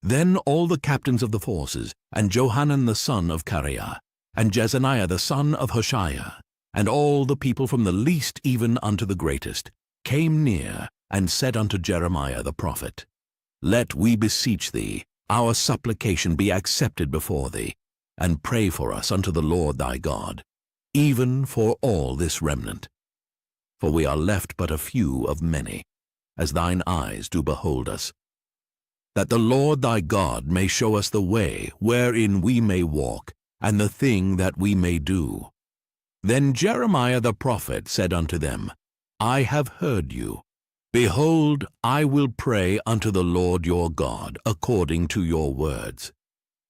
Then all the captains of the forces, and Johanan the son of Kareah, and Jezaniah the son of Hoshaiah, and all the people from the least even unto the greatest, came near, and said unto Jeremiah the prophet, Let, we beseech thee, our supplication be accepted before thee, and pray for us unto the Lord thy God, even for all this remnant. For we are left but a few of many, as thine eyes do behold us, that the Lord thy God may show us the way wherein we may walk, and the thing that we may do. Then Jeremiah the prophet said unto them, I have heard you. Behold, I will pray unto the Lord your God according to your words.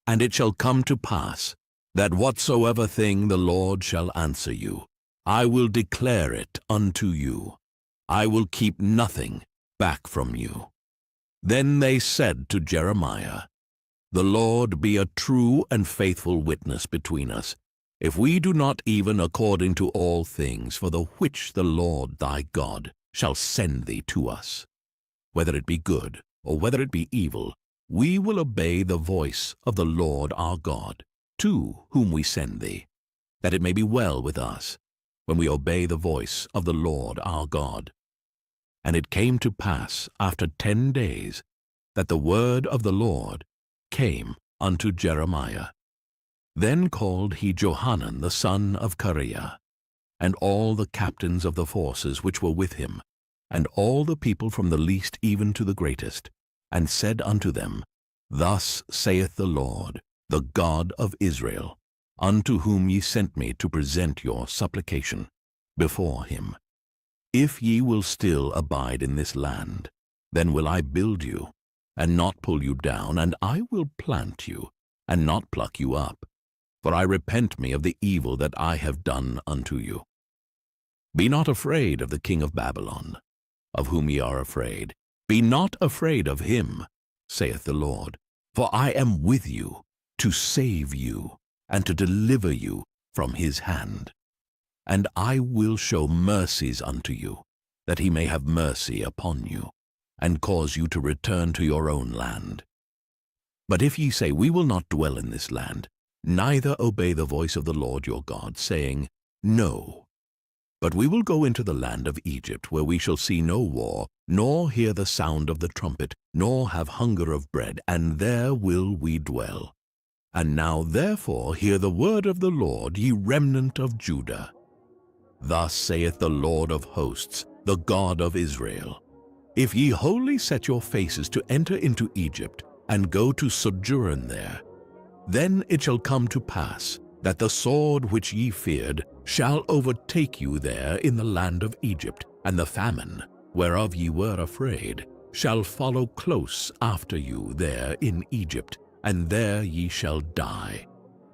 And it shall come to pass, that whatsoever thing the Lord shall answer you, I will declare it unto you. I will keep nothing back from you. Then they said to Jeremiah, The Lord be a true and faithful witness between us, if we do not even according to all things for the which the Lord thy God shall send thee to us. Whether it be good, or whether it be evil, we will obey the voice of the Lord our God, to whom we send thee, that it may be well with us, when we obey the voice of the Lord our God. And it came to pass after 10 days, that the word of the Lord came unto Jeremiah. Then called he Johanan the son of Kareah, and all the captains of the forces which were with him, and all the people from the least even to the greatest, and said unto them, Thus saith the Lord, the God of Israel, unto whom ye sent me to present your supplication before him. If ye will still abide in this land, then will I build you, and not pull you down, and I will plant you, and not pluck you up. For I repent me of the evil that I have done unto you. Be not afraid of the king of Babylon, of whom ye are afraid. Be not afraid of him, saith the Lord, for I am with you, to save you, and to deliver you from his hand. And I will show mercies unto you, that he may have mercy upon you, and cause you to return to your own land. But if ye say, We will not dwell in this land, neither obey the voice of the Lord your God, saying, No, but we will go into the land of Egypt, where we shall see no war, nor hear the sound of the trumpet, nor have hunger of bread, and there will we dwell. And now therefore hear the word of the Lord, ye remnant of Judah. Thus saith the Lord of hosts, the God of Israel, If ye wholly set your faces to enter into Egypt, and go to sojourn there, then it shall come to pass that the sword which ye feared shall overtake you there in the land of Egypt, and the famine, whereof ye were afraid, shall follow close after you there in Egypt, and there ye shall die.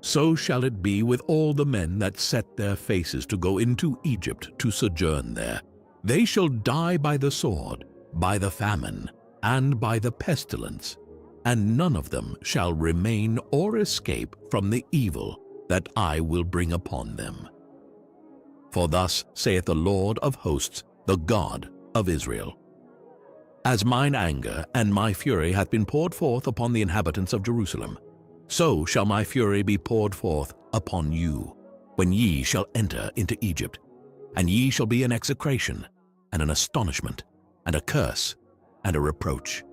So shall it be with all the men that set their faces to go into Egypt to sojourn there. They shall die by the sword, by the famine, and by the pestilence, and none of them shall remain or escape from the evil that I will bring upon them. For thus saith the Lord of hosts, the God of Israel, As mine anger and my fury hath been poured forth upon the inhabitants of Jerusalem, so shall my fury be poured forth upon you, when ye shall enter into Egypt, and ye shall be an execration, and an astonishment, and a curse, and a reproach,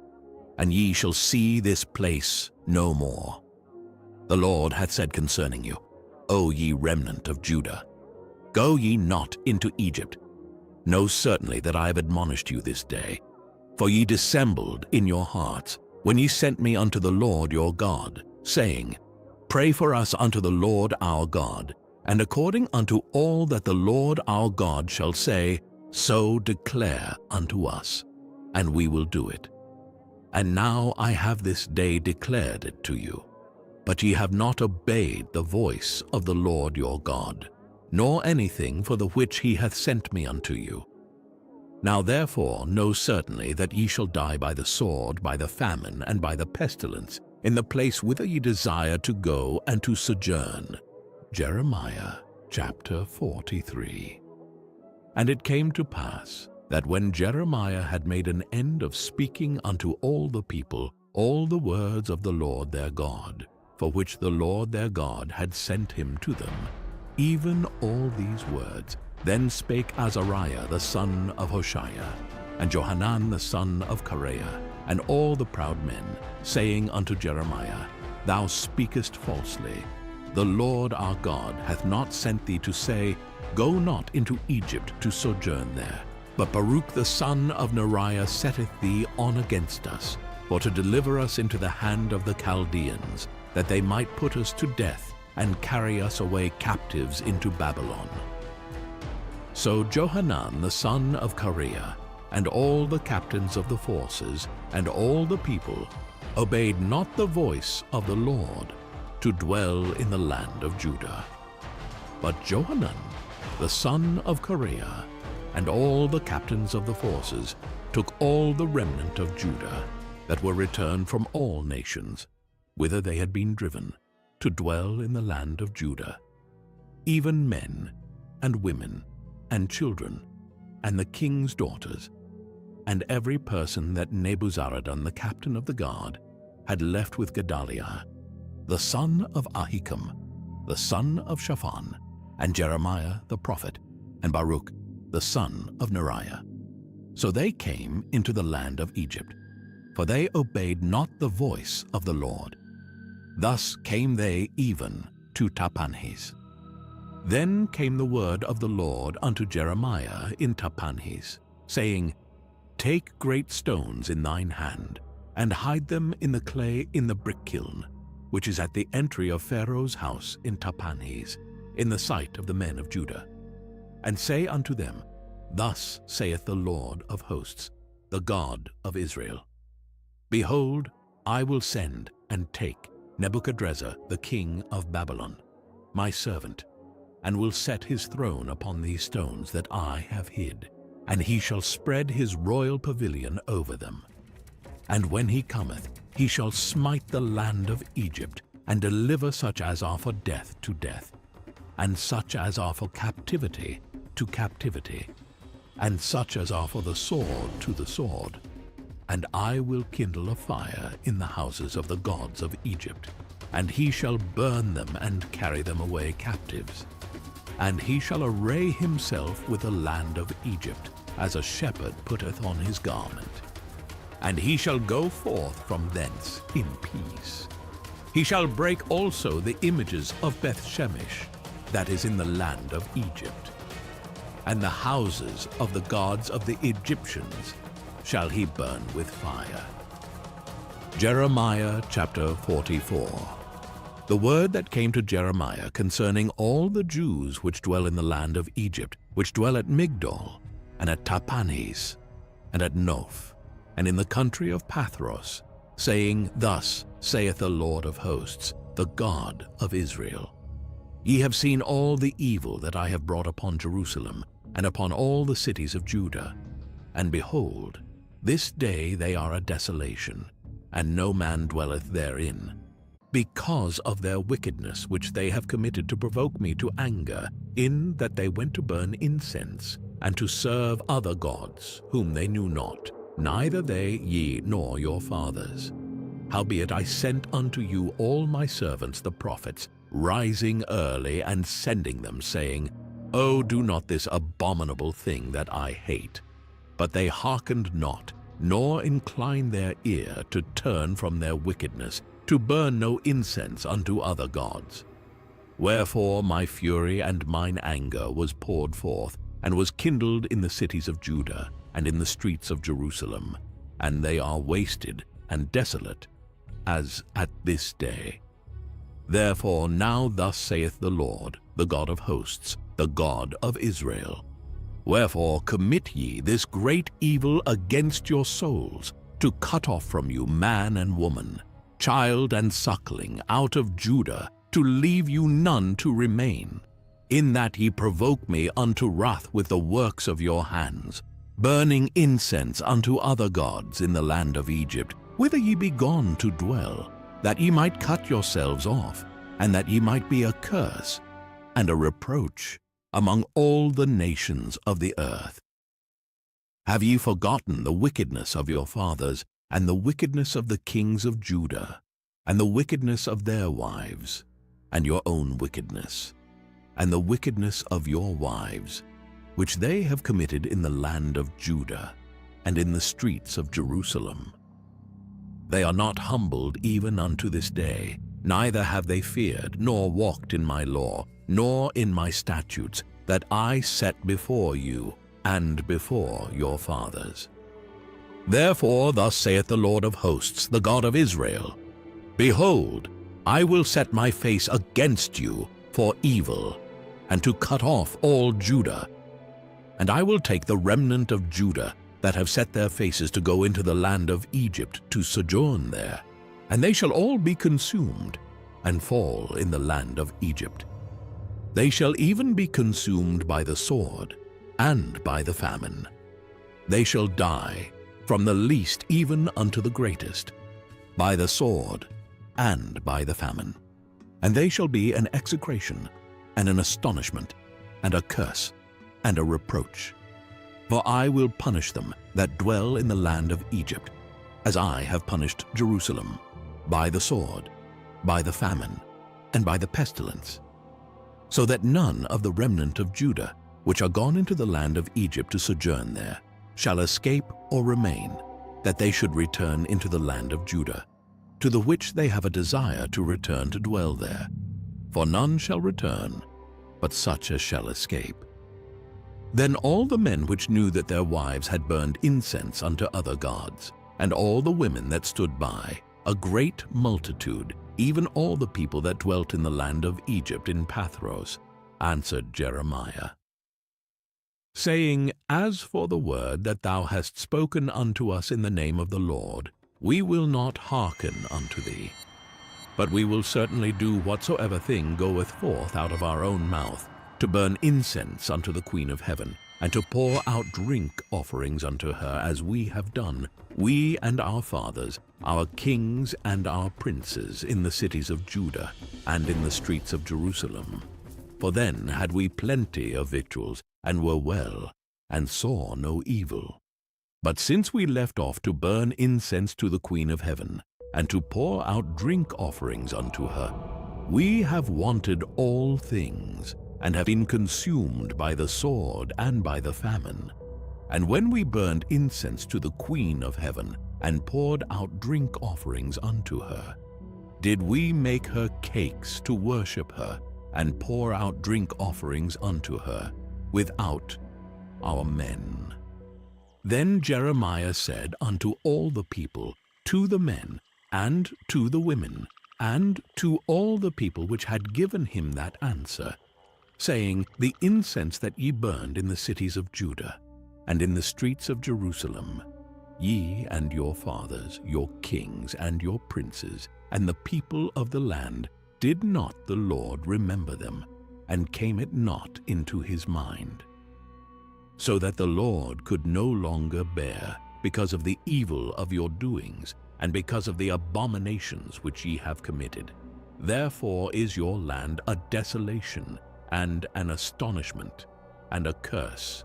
and ye shall see this place no more. The Lord hath said concerning you, O ye remnant of Judah, go ye not into Egypt. Know certainly that I have admonished you this day. For ye dissembled in your hearts, when ye sent me unto the Lord your God, saying, Pray for us unto the Lord our God, and according unto all that the Lord our God shall say, so declare unto us, and we will do it. And now I have this day declared it to you. But ye have not obeyed the voice of the Lord your God, nor anything for the which he hath sent me unto you. Now therefore know certainly that ye shall die by the sword, by the famine, and by the pestilence, in the place whither ye desire to go and to sojourn. Jeremiah chapter 43. And it came to pass that when Jeremiah had made an end of speaking unto all the people all the words of the Lord their God, for which the Lord their God had sent him to them, even all these words, then spake Azariah the son of Hoshaiah, and Johanan the son of Kareah, and all the proud men, saying unto Jeremiah, Thou speakest falsely. The Lord our God hath not sent thee to say, Go not into Egypt to sojourn there. But Baruch the son of Neriah setteth thee on against us, for to deliver us into the hand of the Chaldeans, that they might put us to death and carry us away captives into Babylon. So Johanan the son of Kareah, and all the captains of the forces, and all the people, obeyed not the voice of the Lord, to dwell in the land of Judah. But Johanan the son of Kareah, and all the captains of the forces, took all the remnant of Judah, that were returned from all nations, whither they had been driven, to dwell in the land of Judah, even men, and women, and children, and the king's daughters, and every person that Nebuzaradan the captain of the guard had left with Gedaliah, the son of Ahikam, the son of Shaphan, and Jeremiah the prophet, and Baruch the son of Neriah. So they came into the land of Egypt, for they obeyed not the voice of the Lord. Thus came they even to Tahpanhes. Then came the word of the Lord unto Jeremiah in Tahpanhes, saying, Take great stones in thine hand, and hide them in the clay in the brick kiln, which is at the entry of Pharaoh's house in Tahpanhes, in the sight of the men of Judah. And say unto them, Thus saith the Lord of hosts, the God of Israel, Behold, I will send and take Nebuchadrezzar the king of Babylon, my servant, and will set his throne upon these stones that I have hid, and he shall spread his royal pavilion over them. And when he cometh, he shall smite the land of Egypt, and deliver such as are for death to death, and such as are for captivity to captivity, and such as are for the sword to the sword. And I will kindle a fire in the houses of the gods of Egypt, and he shall burn them and carry them away captives. And he shall array himself with the land of Egypt, as a shepherd putteth on his garment. And he shall go forth from thence in peace. He shall break also the images of Beth-shemesh, that is in the land of Egypt. And the houses of the gods of the Egyptians shall he burn with fire. Jeremiah chapter 44. The word that came to Jeremiah concerning all the Jews which dwell in the land of Egypt, which dwell at Migdol, and at Tahpanhes, and at Noph, and in the country of Pathros, saying, Thus saith the Lord of hosts, the God of Israel. Ye have seen all the evil that I have brought upon Jerusalem, and upon all the cities of Judah. And behold, this day they are a desolation, and no man dwelleth therein, because of their wickedness which they have committed to provoke me to anger, in that they went to burn incense, and to serve other gods, whom they knew not, neither they, ye, nor your fathers. Howbeit I sent unto you all my servants the prophets, rising early and sending them, saying, O do not this abominable thing that I hate. But they hearkened not, nor inclined their ear to turn from their wickedness, to burn no incense unto other gods. Wherefore my fury and mine anger was poured forth, and was kindled in the cities of Judah, and in the streets of Jerusalem, and they are wasted and desolate, as at this day. Therefore now thus saith the Lord, the God of hosts, the God of Israel, Wherefore commit ye this great evil against your souls, to cut off from you man and woman, child and suckling out of Judah, to leave you none to remain, in that ye provoke me unto wrath with the works of your hands, burning incense unto other gods in the land of Egypt, whither ye be gone to dwell, that ye might cut yourselves off, and that ye might be a curse and a reproach among all the nations of the earth. Have ye forgotten the wickedness of your fathers, and the wickedness of the kings of Judah, and the wickedness of their wives, and your own wickedness, and the wickedness of your wives, which they have committed in the land of Judah, and in the streets of Jerusalem? They are not humbled even unto this day, neither have they feared, nor walked in my law, nor in my statutes, that I set before you, and before your fathers. Therefore thus saith the Lord of hosts, the God of Israel, Behold, I will set my face against you for evil, and to cut off all Judah. And I will take the remnant of Judah that have set their faces to go into the land of Egypt to sojourn there, and they shall all be consumed, and fall in the land of Egypt. They shall even be consumed by the sword, and by the famine. They shall die, from the least even unto the greatest, by the sword, and by the famine. And they shall be an execration, and an astonishment, and a curse, and a reproach. For I will punish them that dwell in the land of Egypt, as I have punished Jerusalem, by the sword, by the famine, and by the pestilence, so that none of the remnant of Judah, which are gone into the land of Egypt to sojourn there, shall escape or remain, that they should return into the land of Judah, to the which they have a desire to return to dwell there. For none shall return, but such as shall escape. Then all the men which knew that their wives had burned incense unto other gods, and all the women that stood by, a great multitude, even all the people that dwelt in the land of Egypt in Pathros, answered Jeremiah, saying, As for the word that thou hast spoken unto us in the name of the Lord, we will not hearken unto thee. But we will certainly do whatsoever thing goeth forth out of our own mouth, to burn incense unto the Queen of Heaven, and to pour out drink offerings unto her, as we have done, we and our fathers, our kings and our princes, in the cities of Judah, and in the streets of Jerusalem. For then had we plenty of victuals, and were well, and saw no evil. But since we left off to burn incense to the Queen of Heaven, and to pour out drink offerings unto her. We have wanted all things, and have been consumed by the sword and by the famine. And when we burned incense to the Queen of heaven, and poured out drink offerings unto her, did we make her cakes to worship her, and pour out drink offerings unto her, without our men? Then Jeremiah said unto all the people, to the men, and to the women, and to all the people which had given him that answer, saying, The incense that ye burned in the cities of Judah, and in the streets of Jerusalem, ye and your fathers, your kings and your princes, and the people of the land, did not the Lord remember them, and came it not into his mind? So that the Lord could no longer bear, because of the evil of your doings, and because of the abominations which ye have committed. Therefore is your land a desolation, and an astonishment, and a curse,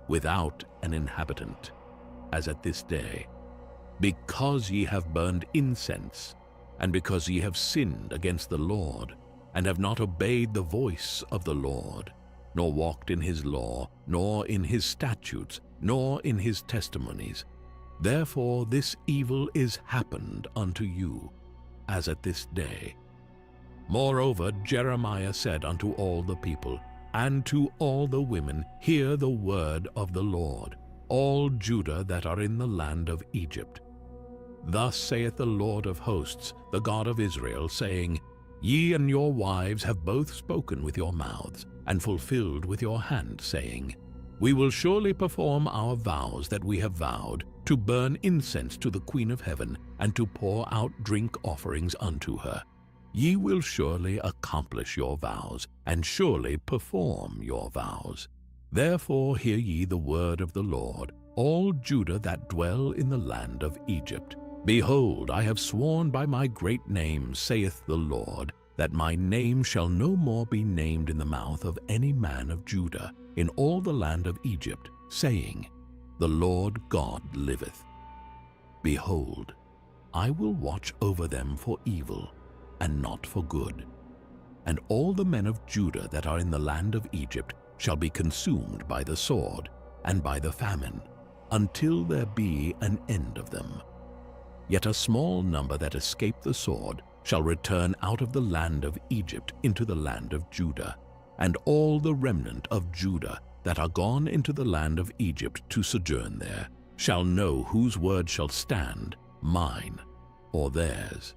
without an inhabitant, as at this day, because ye have burned incense, and because ye have sinned against the Lord, and have not obeyed the voice of the Lord, nor walked in his law, nor in his statutes, nor in his testimonies. Therefore this evil is happened unto you, as at this day. Moreover, Jeremiah said unto all the people, and to all the women, Hear the word of the Lord, all Judah that are in the land of Egypt. Thus saith the Lord of hosts, the God of Israel, saying, Ye and your wives have both spoken with your mouths, and fulfilled with your hand, saying, We will surely perform our vows that we have vowed, to burn incense to the Queen of heaven, and to pour out drink offerings unto her. Ye will surely accomplish your vows, and surely perform your vows. Therefore hear ye the word of the Lord, all Judah that dwell in the land of Egypt. Behold, I have sworn by my great name, saith the Lord, that my name shall no more be named in the mouth of any man of Judah in all the land of Egypt, saying, The Lord God liveth. Behold, I will watch over them for evil, and not for good. And all the men of Judah that are in the land of Egypt shall be consumed by the sword and by the famine, until there be an end of them. Yet a small number that escape the sword shall return out of the land of Egypt into the land of Judah, and all the remnant of Judah that are gone into the land of Egypt to sojourn there shall know whose word shall stand, mine or theirs.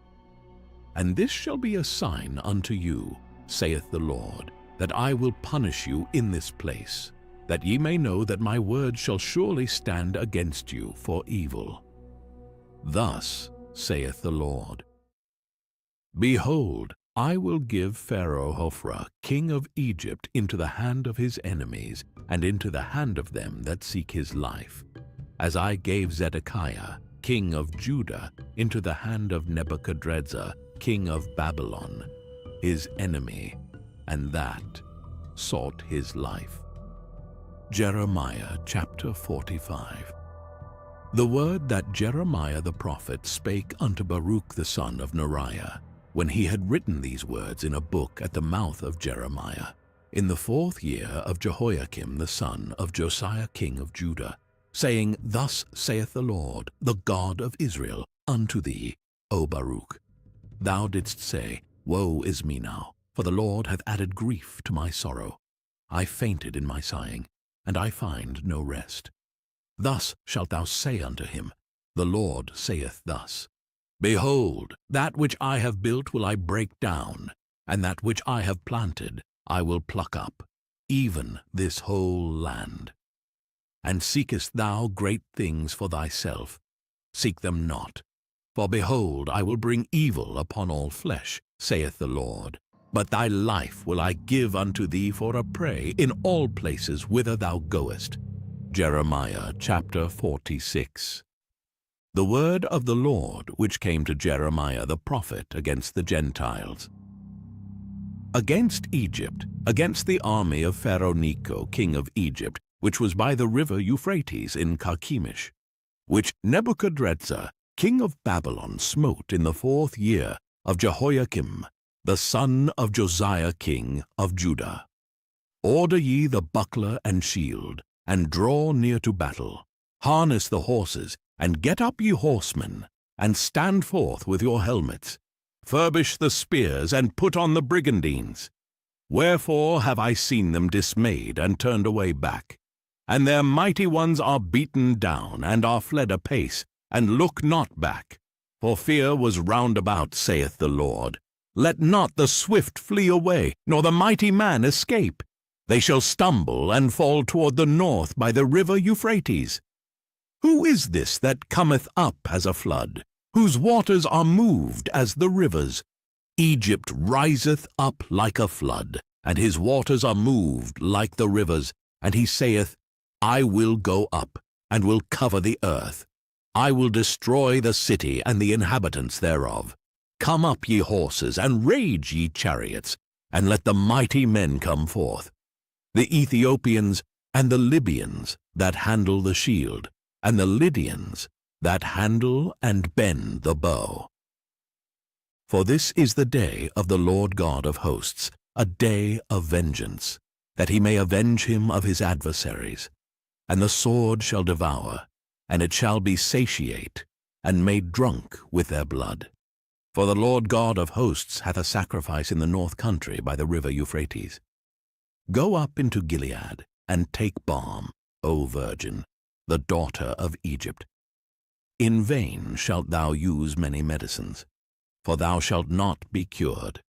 And this shall be a sign unto you, saith the Lord, that I will punish you in this place, that ye may know that my word shall surely stand against you for evil. Thus saith the Lord, Behold, I will give Pharaoh Hophra, king of Egypt, into the hand of his enemies, and into the hand of them that seek his life, as I gave Zedekiah, king of Judah, into the hand of Nebuchadrezzar, king of Babylon, his enemy, and that sought his life. Jeremiah chapter 45. The word that Jeremiah the prophet spake unto Baruch the son of Neriah, when he had written these words in a book at the mouth of Jeremiah, in the 4th year of Jehoiakim the son of Josiah king of Judah, saying, Thus saith the Lord, the God of Israel, unto thee, O Baruch. Thou didst say, Woe is me now, for the Lord hath added grief to my sorrow. I fainted in my sighing, and I find no rest. Thus shalt thou say unto him, The Lord saith thus, Behold, that which I have built will I break down, and that which I have planted I will pluck up, even this whole land. And seekest thou great things for thyself? Seek them not. For behold, I will bring evil upon all flesh, saith the Lord. But thy life will I give unto thee for a prey in all places whither thou goest. Jeremiah chapter 46. The word of the Lord which came to Jeremiah the prophet against the Gentiles. Against Egypt, against the army of Pharaoh Necho, king of Egypt, which was by the river Euphrates in Carchemish, which Nebuchadrezzar, king of Babylon smote in the 4th year of Jehoiakim, the son of Josiah king of Judah. Order ye the buckler and shield, and draw near to battle. Harness the horses, and get up ye horsemen, and stand forth with your helmets. Furbish the spears, and put on the brigandines. Wherefore have I seen them dismayed and turned away back? And their mighty ones are beaten down, and are fled apace, and look not back. For fear was round about, saith the Lord. Let not the swift flee away, nor the mighty man escape. They shall stumble and fall toward the north by the river Euphrates. Who is this that cometh up as a flood, whose waters are moved as the rivers? Egypt riseth up like a flood, and his waters are moved like the rivers. And he saith, I will go up, and will cover the earth. I will destroy the city and the inhabitants thereof. Come up, ye horses, and rage, ye chariots, and let the mighty men come forth. The Ethiopians and the Libyans that handle the shield, and the Lydians that handle and bend the bow. For this is the day of the Lord God of hosts, a day of vengeance, that he may avenge him of his adversaries. And the sword shall devour, and it shall be satiate, and made drunk with their blood. For the Lord God of hosts hath a sacrifice in the north country by the river Euphrates. Go up into Gilead, and take balm, O virgin, the daughter of Egypt. In vain shalt thou use many medicines, for thou shalt not be cured.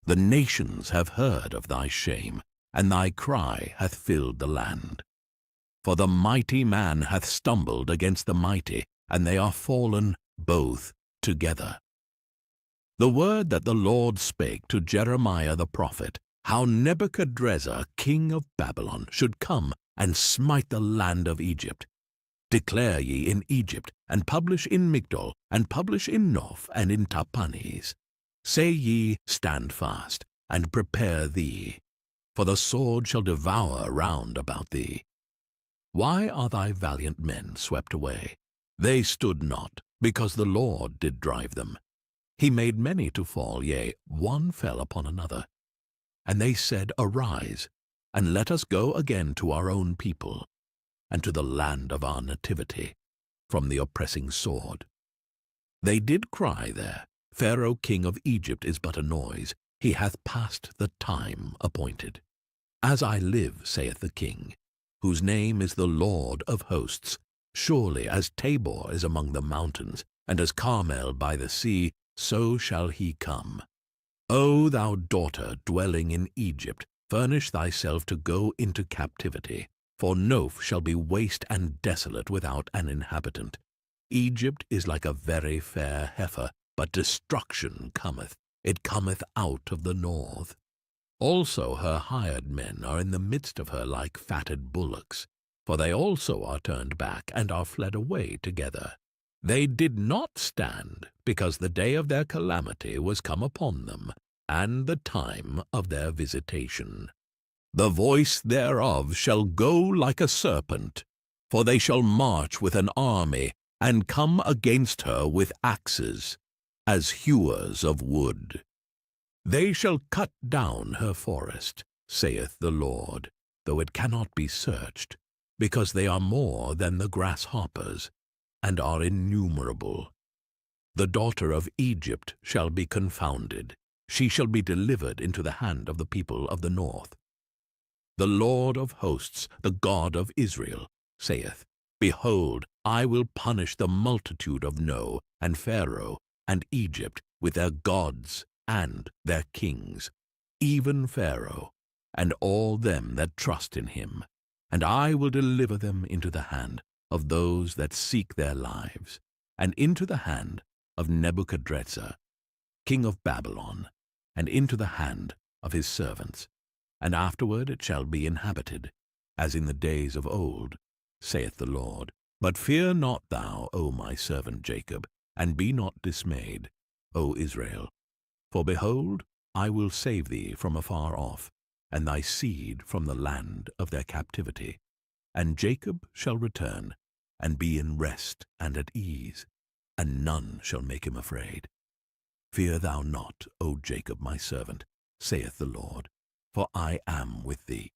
The nations have heard of thy shame, and thy cry hath filled the land. For the mighty man hath stumbled against the mighty, and they are fallen both together. The word that the Lord spake to Jeremiah the prophet, how Nebuchadrezzar king of Babylon should come and smite the land of Egypt. Declare ye in Egypt, and publish in Migdol, and publish in Noph, and in Tahpanhes. Say ye, stand fast, and prepare thee, for the sword shall devour round about thee. Why are thy valiant men swept away? They stood not, because the Lord did drive them. He made many to fall, yea, one fell upon another. And they said, Arise, and let us go again to our own people, and to the land of our nativity, from the oppressing sword. They did cry there, Pharaoh king of Egypt is but a noise, he hath passed the time appointed. As I live, saith the king, whose name is the Lord of hosts, surely as Tabor is among the mountains, and as Carmel by the sea, so shall he come. O thou daughter dwelling in Egypt, furnish thyself to go into captivity, for Noph shall be waste and desolate without an inhabitant. Egypt is like a very fair heifer, but destruction cometh, it cometh out of the north. Also her hired men are in the midst of her like fatted bullocks, for they also are turned back and are fled away together. They did not stand, because the day of their calamity was come upon them, and the time of their visitation. The voice thereof shall go like a serpent, for they shall march with an army, and come against her with axes, as hewers of wood. They shall cut down her forest, saith the Lord, though it cannot be searched, because they are more than the grasshoppers, and are innumerable. The daughter of Egypt shall be confounded, she shall be delivered into the hand of the people of the north. The Lord of hosts, the God of Israel, saith, Behold, I will punish the multitude of No, and Pharaoh, and Egypt, with their gods and their kings, even Pharaoh, and all them that trust in him, and I will deliver them into the hand of those that seek their lives, and into the hand of Nebuchadrezzar, king of Babylon, and into the hand of his servants. And afterward it shall be inhabited, as in the days of old, saith the Lord. But fear not thou, O my servant Jacob, and be not dismayed, O Israel. For behold, I will save thee from afar off, and thy seed from the land of their captivity. And Jacob shall return, and be in rest and at ease. and none shall make him afraid. Fear thou not, O Jacob my servant, saith the Lord, for I am with thee.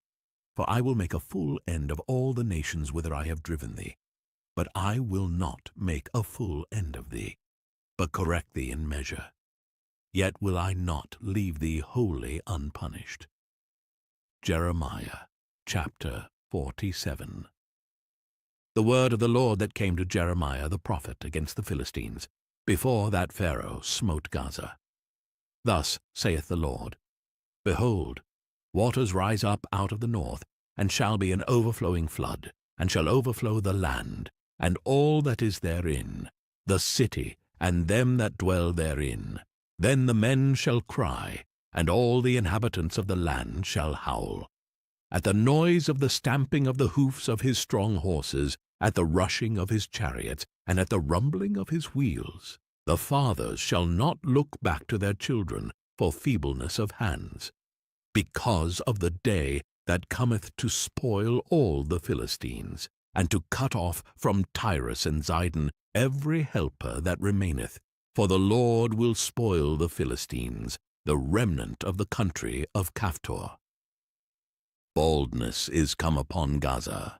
For I will make a full end of all the nations whither I have driven thee. But I will not make a full end of thee, but correct thee in measure. Yet will I not leave thee wholly unpunished. Jeremiah chapter 47. The word of the Lord that came to Jeremiah the prophet against the Philistines, before that Pharaoh smote Gaza. Thus saith the Lord, Behold, waters rise up out of the north, and shall be an overflowing flood, and shall overflow the land, and all that is therein, the city, and them that dwell therein. Then the men shall cry, and all the inhabitants of the land shall howl. At the noise of the stamping of the hoofs of his strong horses, at the rushing of his chariots, and at the rumbling of his wheels, the fathers shall not look back to their children for feebleness of hands, because of the day that cometh to spoil all the Philistines, and to cut off from Tyrus and Zidon every helper that remaineth. For the Lord will spoil the Philistines, the remnant of the country of Caphtor. Baldness is come upon Gaza.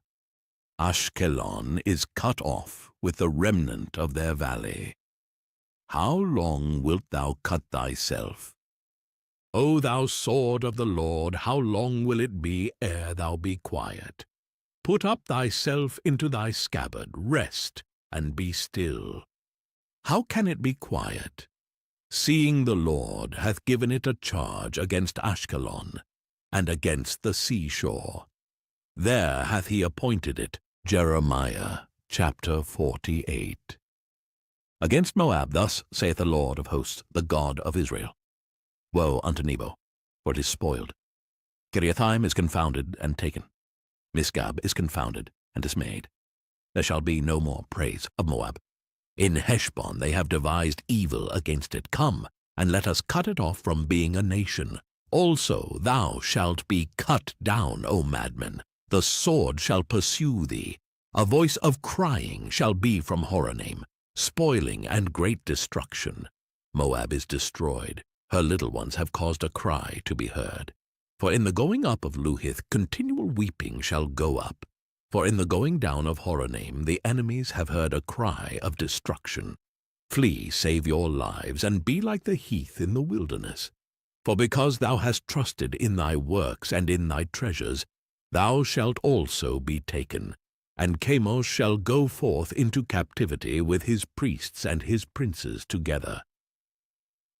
Ashkelon is cut off with the remnant of their valley. How long wilt thou cut thyself? O thou sword of the Lord, how long will it be ere thou be quiet? Put up thyself into thy scabbard, rest, and be still. How can it be quiet, seeing the Lord hath given it a charge against Ashkelon, and against the seashore? There hath he appointed it. Jeremiah chapter 48. Against Moab thus saith the Lord of hosts, the God of Israel. Woe unto Nebo, for it is spoiled. Kiriathaim is confounded and taken. Misgab is confounded and dismayed. There shall be no more praise of Moab. In Heshbon they have devised evil against it. Come, and let us cut it off from being a nation. Also thou shalt be cut down, O madman. The sword shall pursue thee. A voice of crying shall be from Horonaim, spoiling and great destruction. Moab is destroyed. Her little ones have caused a cry to be heard. For in the going up of Luhith continual weeping shall go up. For in the going down of Horonaim the enemies have heard a cry of destruction. Flee, save your lives, and be like the heath in the wilderness. For because thou hast trusted in thy works and in thy treasures, thou shalt also be taken. And Chemosh shall go forth into captivity with his priests and his princes together.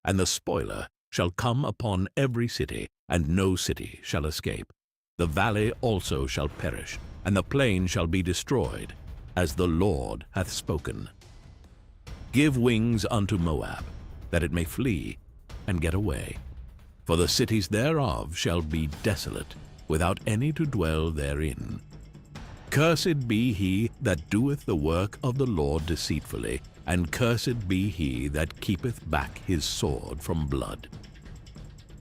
And the spoiler shall come upon every city, and no city shall escape. The valley also shall perish, and the plain shall be destroyed, as the Lord hath spoken. Give wings unto Moab, that it may flee and get away. For the cities thereof shall be desolate, without any to dwell therein. Cursed be he that doeth the work of the Lord deceitfully, and cursed be he that keepeth back his sword from blood.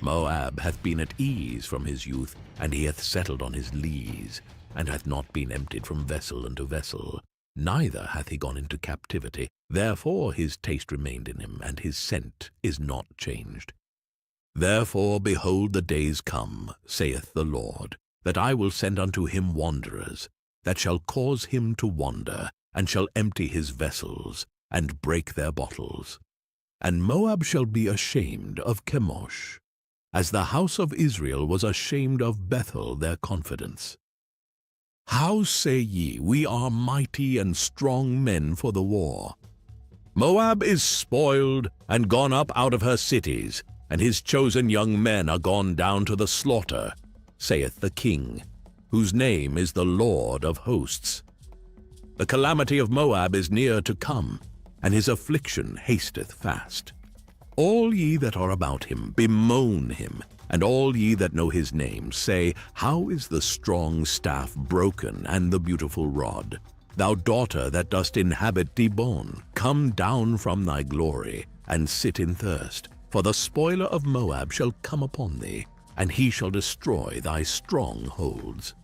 Moab hath been at ease from his youth, and he hath settled on his lees, and hath not been emptied from vessel unto vessel. Neither hath he gone into captivity. Therefore his taste remained in him, and his scent is not changed. Therefore, behold, the days come, saith the Lord, that I will send unto him wanderers, that shall cause him to wander, and shall empty his vessels, and break their bottles. And Moab shall be ashamed of Chemosh, as the house of Israel was ashamed of Bethel their confidence. How say ye, we are mighty and strong men for the war? Moab is spoiled, and gone up out of her cities, and his chosen young men are gone down to the slaughter, saith the King, whose name is the Lord of hosts. The calamity of Moab is near to come, and his affliction hasteth fast. All ye that are about him bemoan him, and all ye that know his name say, How is the strong staff broken, and the beautiful rod? Thou daughter that dost inhabit Dibon, come down from thy glory, and sit in thirst. For the spoiler of Moab shall come upon thee, and he shall destroy thy strongholds.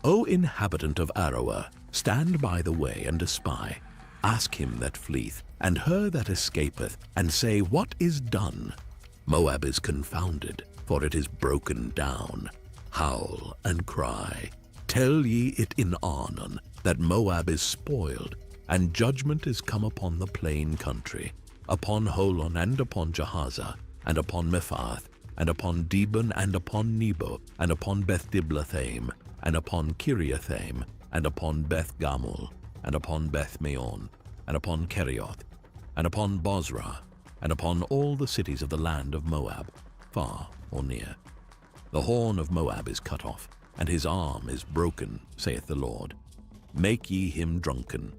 O inhabitant of Aroer, stand by the way and espy. Ask him that fleeth, and her that escapeth, and say, What is done? Moab is confounded, for it is broken down. Howl and cry. Tell ye it in Arnon, that Moab is spoiled, and judgment is come upon the plain country, upon Holon, and upon Jahaza, and upon Mephath, and upon Dibon, and upon Nebo, and upon Beth-diblathaim, and upon Kiriathaim, and upon Beth-gamul, and upon Beth-meon, and upon Kerioth, and upon Bozrah, and upon all the cities of the land of Moab, far or near. The horn of Moab is cut off, and his arm is broken, saith the Lord. Make ye him drunken,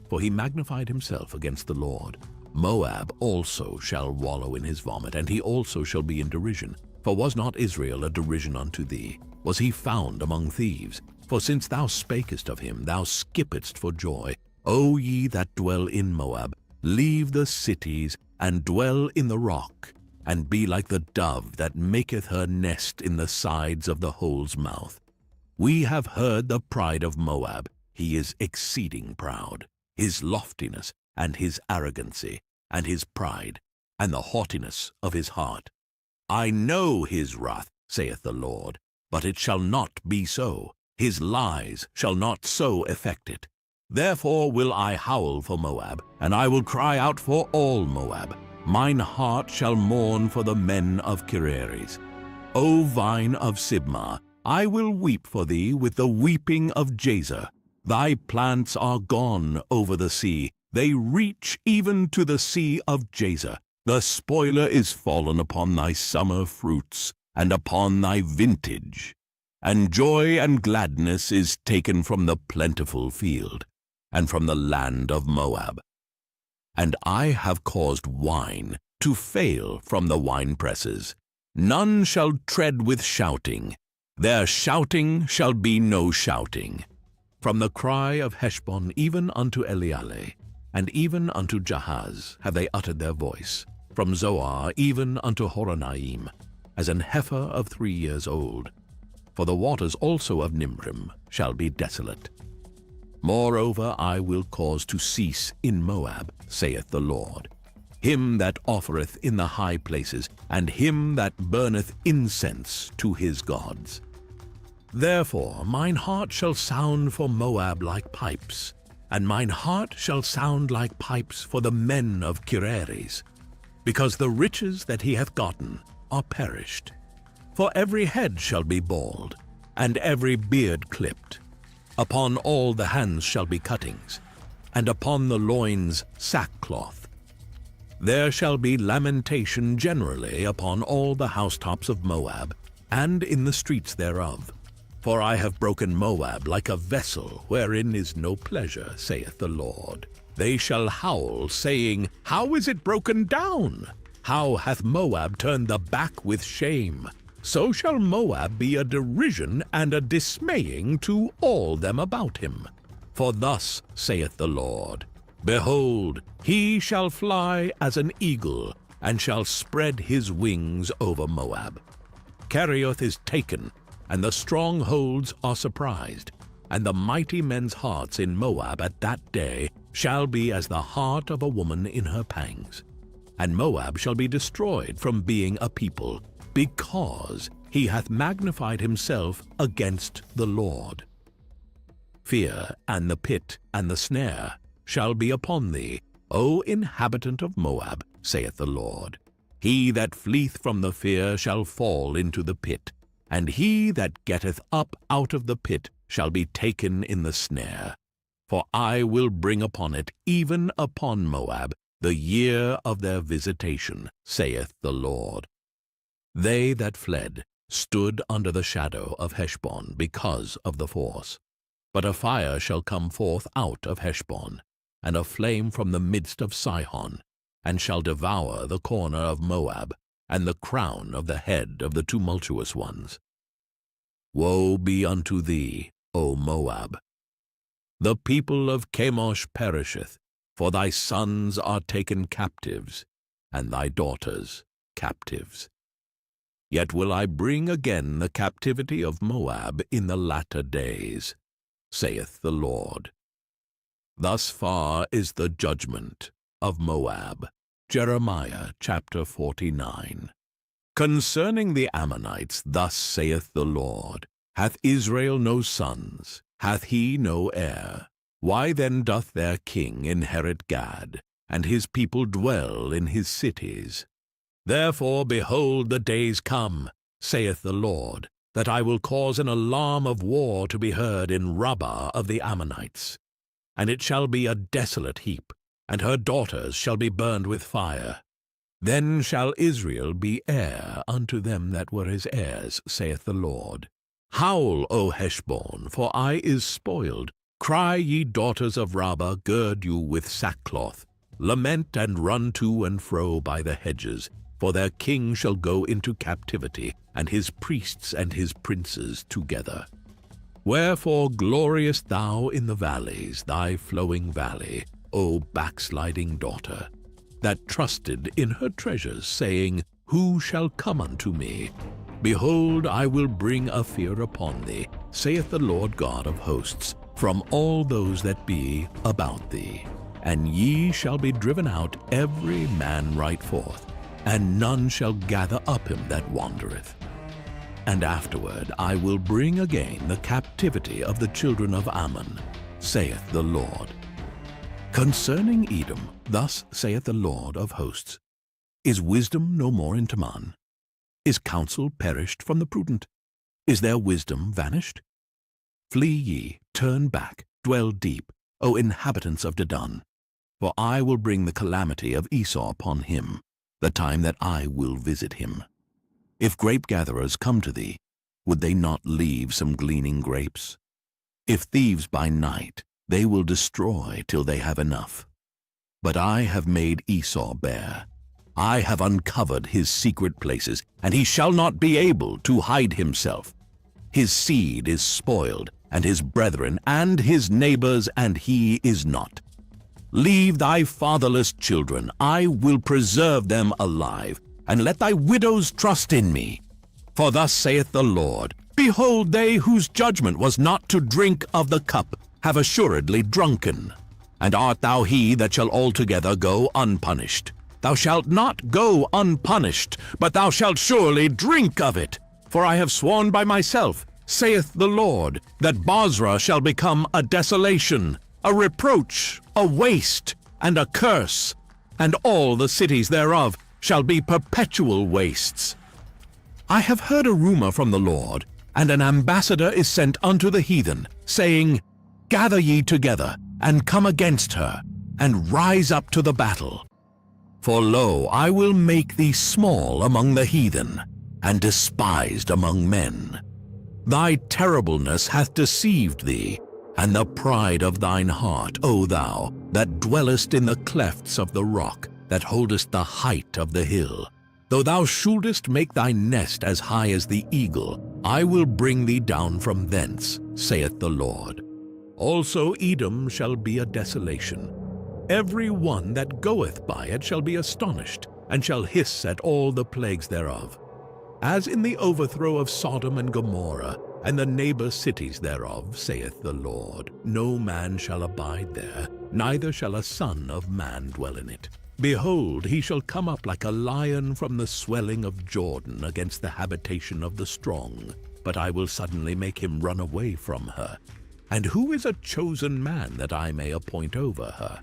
for he magnified himself against the Lord. Moab also shall wallow in his vomit, and he also shall be in derision. For was not Israel a derision unto thee? Was he found among thieves? For since thou spakest of him, thou skippedst for joy. O ye that dwell in Moab, leave the cities, and dwell in the rock, and be like the dove that maketh her nest in the sides of the hole's mouth. We have heard the pride of Moab. He is exceeding proud. His loftiness, and his arrogancy, and his pride, and the haughtiness of his heart. I know his wrath, saith the Lord, but it shall not be so. His lies shall not so effect it. Therefore will I howl for Moab, and I will cry out for all Moab. Mine heart shall mourn for the men of Kiriaris. O vine of Sibmah, I will weep for thee with the weeping of Jazer. Thy plants are gone over the sea. They reach even to the sea of Jazer. The spoiler is fallen upon thy summer fruits, and upon thy vintage. And joy and gladness is taken from the plentiful field, and from the land of Moab. And I have caused wine to fail from the winepresses. None shall tread with shouting. Their shouting shall be no shouting. From the cry of Heshbon even unto Elealeh, and even unto Jahaz have they uttered their voice. From Zoar even unto Horonaim, as an heifer of 3 years old. For the waters also of Nimrim shall be desolate. Moreover, I will cause to cease in Moab, saith the Lord, him that offereth in the high places, and him that burneth incense to his gods. Therefore mine heart shall sound for Moab like pipes, and mine heart shall sound like pipes for the men of Kiriaris, because the riches that he hath gotten are perished. For every head shall be bald, and every beard clipped. Upon all the hands shall be cuttings, and upon the loins sackcloth. There shall be lamentation generally upon all the housetops of Moab, and in the streets thereof. For I have broken Moab like a vessel wherein is no pleasure, saith the Lord. They shall howl, saying, How is it broken down? How hath Moab turned the back with shame? So shall Moab be a derision and a dismaying to all them about him. For thus saith the Lord, Behold, he shall fly as an eagle, and shall spread his wings over Moab. Kerioth is taken, and the strongholds are surprised, and the mighty men's hearts in Moab at that day shall be as the heart of a woman in her pangs. And Moab shall be destroyed from being a people, because he hath magnified himself against the Lord. Fear and the pit and the snare shall be upon thee, O inhabitant of Moab, saith the Lord. He that fleeth from the fear shall fall into the pit, and he that getteth up out of the pit shall be taken in the snare. For I will bring upon it, even upon Moab, the year of their visitation, saith the Lord. They that fled stood under the shadow of Heshbon because of the force. But a fire shall come forth out of Heshbon, and a flame from the midst of Sihon, and shall devour the corner of Moab, and the crown of the head of the tumultuous ones. Woe be unto thee, O Moab! The people of Chemosh perisheth, for thy sons are taken captives, and thy daughters captives. Yet will I bring again the captivity of Moab in the latter days, saith the Lord. Thus far is the judgment of Moab. Jeremiah chapter 49. Concerning the Ammonites, thus saith the Lord, Hath Israel no sons? Hath he no heir? Why then doth their king inherit Gad, and his people dwell in his cities? Therefore, behold, the days come, saith the Lord, that I will cause an alarm of war to be heard in Rabbah of the Ammonites. And it shall be a desolate heap, and her daughters shall be burned with fire. Then shall Israel be heir unto them that were his heirs, saith the Lord. Howl, O Heshbon, for Ai is spoiled. Cry, ye daughters of Rabbah, gird you with sackcloth. Lament and run to and fro by the hedges, for their king shall go into captivity, and his priests and his princes together. Wherefore gloriest thou in the valleys, thy flowing valley, O backsliding daughter, that trusted in her treasures, saying, Who shall come unto me? Behold, I will bring a fear upon thee, saith the Lord God of hosts, from all those that be about thee. And ye shall be driven out every man right forth, and none shall gather up him that wandereth. And afterward I will bring again the captivity of the children of Ammon, saith the Lord. Concerning Edom, thus saith the Lord of hosts, Is wisdom no more in Teman? Is counsel perished from the prudent? Is their wisdom vanished? Flee ye, turn back, dwell deep, O inhabitants of Dedan, for I will bring the calamity of Esau upon him, the time that I will visit him. If grape-gatherers come to thee, would they not leave some gleaning grapes? If thieves by night, they will destroy till they have enough. But I have made Esau bare. I have uncovered his secret places, and he shall not be able to hide himself. His seed is spoiled, and his brethren, and his neighbors, and he is not. Leave thy fatherless children, I will preserve them alive, and let thy widows trust in me. For thus saith the Lord, Behold, they whose judgment was not to drink of the cup have assuredly drunken. And art thou he that shall altogether go unpunished? Thou shalt not go unpunished, but thou shalt surely drink of it. For I have sworn by myself, saith the Lord, that Bozrah shall become a desolation, a reproach, a waste, and a curse, and all the cities thereof shall be perpetual wastes. I have heard a rumor from the Lord, and an ambassador is sent unto the heathen, saying, Gather ye together, and come against her, and rise up to the battle. For lo, I will make thee small among the heathen, and despised among men. Thy terribleness hath deceived thee, and the pride of thine heart, O thou, that dwellest in the clefts of the rock, that holdest the height of the hill. Though thou shouldest make thy nest as high as the eagle, I will bring thee down from thence, saith the Lord. Also Edom shall be a desolation. Every one that goeth by it shall be astonished, and shall hiss at all the plagues thereof. As in the overthrow of Sodom and Gomorrah, and the neighbor cities thereof, saith the Lord, no man shall abide there, neither shall a son of man dwell in it. Behold, he shall come up like a lion from the swelling of Jordan against the habitation of the strong, but I will suddenly make him run away from her. And who is a chosen man that I may appoint over her?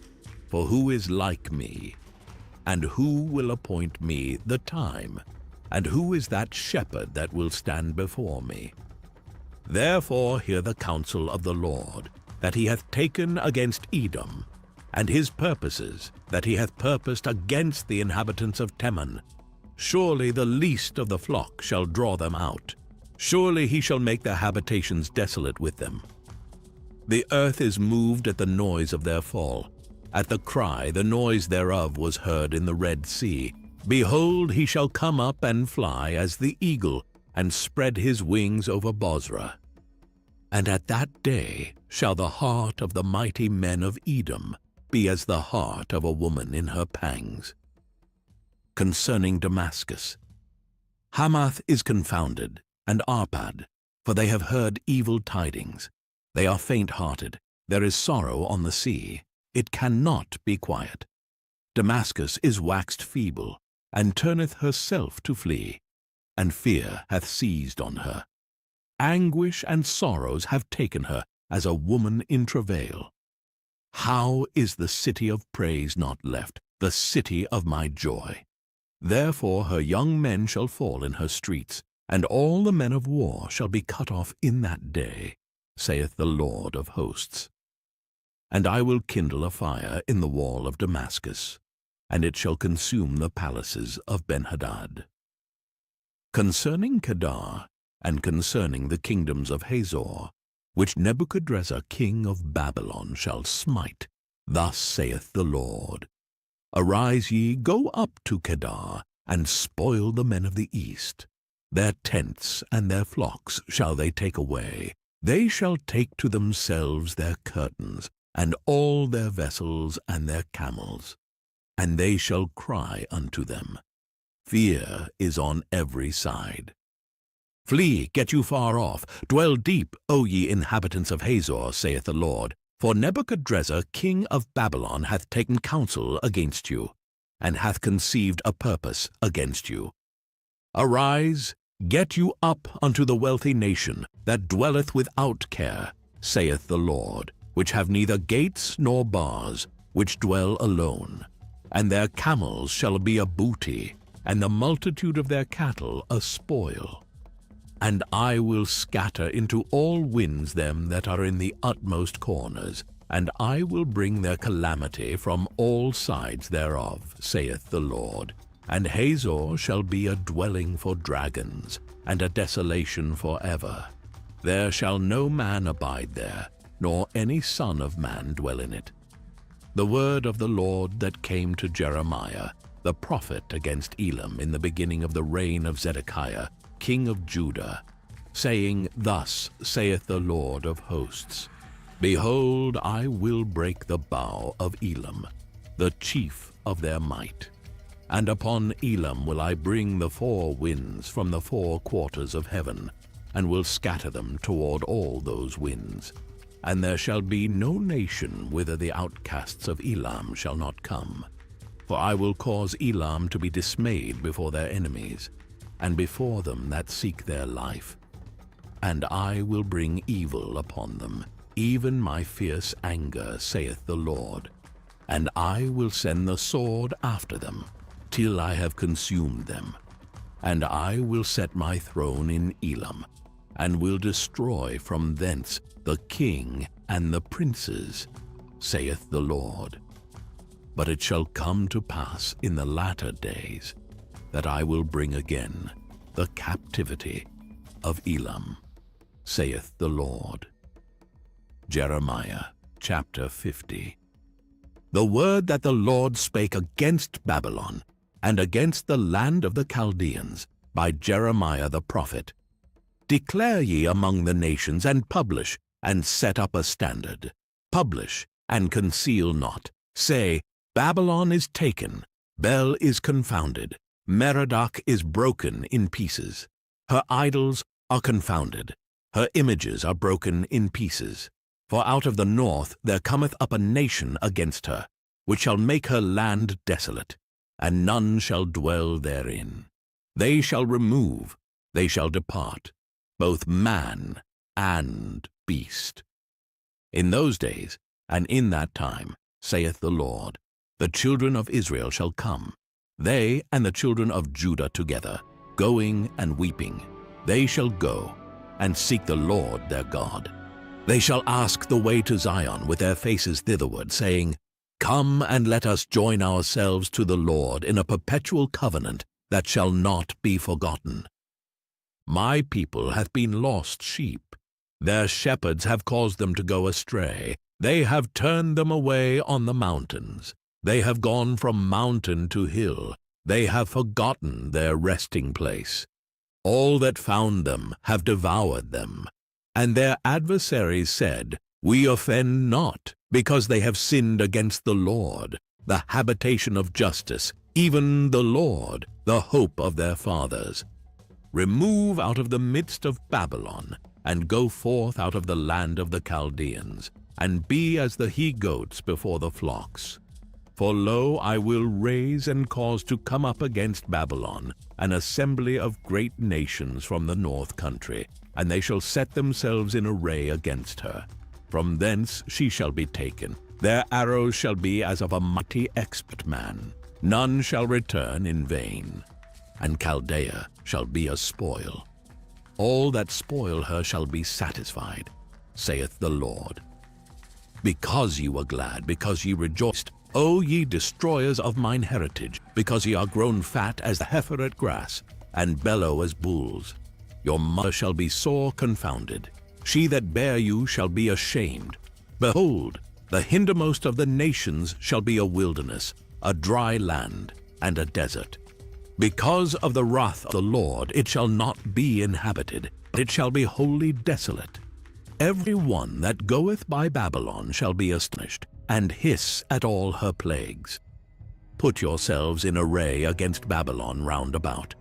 For who is like me? And who will appoint me the time? And who is that shepherd that will stand before me? Therefore hear the counsel of the Lord, that he hath taken against Edom, and his purposes, that he hath purposed against the inhabitants of Teman. Surely the least of the flock shall draw them out. Surely he shall make their habitations desolate with them. The earth is moved at the noise of their fall. At the cry, the noise thereof was heard in the Red Sea. Behold, he shall come up and fly as the eagle, and spread his wings over Bozrah. And at that day shall the heart of the mighty men of Edom be as the heart of a woman in her pangs. Concerning Damascus, Hamath is confounded, and Arpad, for they have heard evil tidings. They are faint-hearted, There is sorrow on the sea, it cannot be quiet. Damascus is waxed feeble, and turneth herself to flee, and fear hath seized on her. Anguish and sorrows have taken her as a woman in travail. How is the city of praise not left, the city of my joy? Therefore her young men shall fall in her streets, and all the men of war shall be cut off in that day, saith the Lord of hosts. And I will kindle a fire in the wall of Damascus, and it shall consume the palaces of Benhadad. Concerning Kedar, and concerning the kingdoms of Hazor, which Nebuchadrezzar king of Babylon shall smite, thus saith the Lord, Arise ye, go up to Kedar, and spoil the men of the east. Their tents and their flocks shall they take away. They shall take to themselves their curtains, and all their vessels and their camels. And they shall cry unto them, Fear is on every side. Flee, get you far off, dwell deep, O ye inhabitants of Hazor, saith the Lord, for Nebuchadrezzar king of Babylon hath taken counsel against you, and hath conceived a purpose against you. Arise, get you up unto the wealthy nation that dwelleth without care, saith the Lord, which have neither gates nor bars, which dwell alone. And their camels shall be a booty, and the multitude of their cattle a spoil. And I will scatter into all winds them that are in the utmost corners, and I will bring their calamity from all sides thereof, saith the Lord. And Hazor shall be a dwelling for dragons, and a desolation forever. There shall no man abide there, nor any son of man dwell in it. The word of the Lord that came to Jeremiah, the prophet against Elam in the beginning of the reign of Zedekiah, king of Judah, saying, Thus saith the Lord of hosts, Behold, I will break the bow of Elam, the chief of their might. And upon Elam will I bring the four winds from the four quarters of heaven, and will scatter them toward all those winds. And there shall be no nation whither the outcasts of Elam shall not come. For I will cause Elam to be dismayed before their enemies, and before them that seek their life. And I will bring evil upon them, even my fierce anger, saith the Lord. And I will send the sword after them, till I have consumed them. And I will set my throne in Elam, and will destroy from thence the king and the princes, saith the Lord. But it shall come to pass in the latter days that I will bring again the captivity of Elam, saith the Lord. Jeremiah chapter 50. The word that the Lord spake against Babylon, and against the land of the Chaldeans, by Jeremiah the prophet. Declare ye among the nations, and publish, and set up a standard. Publish, and conceal not. Say, Babylon is taken, Bel is confounded, Merodach is broken in pieces. Her idols are confounded, her images are broken in pieces. For out of the north there cometh up a nation against her, which shall make her land desolate, and none shall dwell therein. They shall remove, they shall depart, both man and beast. In those days, and in that time, saith the Lord, the children of Israel shall come, they and the children of Judah together, going and weeping. They shall go and seek the Lord their God. They shall ask the way to Zion with their faces thitherward, saying, Come and let us join ourselves to the Lord in a perpetual covenant that shall not be forgotten. My people hath been lost sheep. Their shepherds have caused them to go astray. They have turned them away on the mountains. They have gone from mountain to hill. They have forgotten their resting place. All that found them have devoured them. And their adversaries said, We offend not, because they have sinned against the Lord, the habitation of justice, even the Lord, the hope of their fathers. Remove out of the midst of Babylon, and go forth out of the land of the Chaldeans. and be as the he-goats before the flocks. For lo, I will raise and cause to come up against Babylon an assembly of great nations from the north country, and they shall set themselves in array against her. From thence she shall be taken. Their arrows shall be as of a mighty expert man. None shall return in vain. And Chaldea shall be a spoil. All that spoil her shall be satisfied, saith the Lord. Because ye were glad, because ye rejoiced, O ye destroyers of mine heritage, because ye are grown fat as the heifer at grass, and bellow as bulls. Your mother shall be sore confounded. She that bare you shall be ashamed. Behold, the hindermost of the nations shall be a wilderness, a dry land, and a desert. Because of the wrath of the Lord it shall not be inhabited, it shall be wholly desolate. Every one that goeth by Babylon shall be astonished, and hiss at all her plagues. Put yourselves in array against Babylon round about.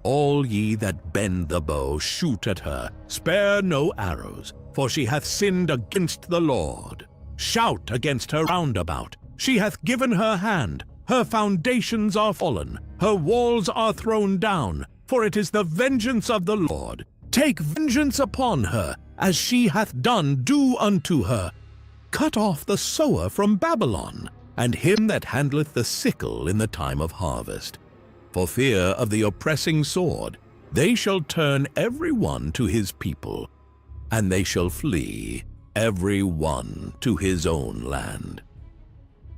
All ye that bend the bow, shoot at her, spare no arrows, for she hath sinned against the Lord. Shout against her round about. She hath given her hand, her foundations are fallen, her walls are thrown down, for it is the vengeance of the Lord. Take vengeance upon her, as she hath done, do unto her. Cut off the sower from Babylon, and him that handleth the sickle in the time of harvest. For fear of the oppressing sword, they shall turn every one to his people, and they shall flee, every one to his own land.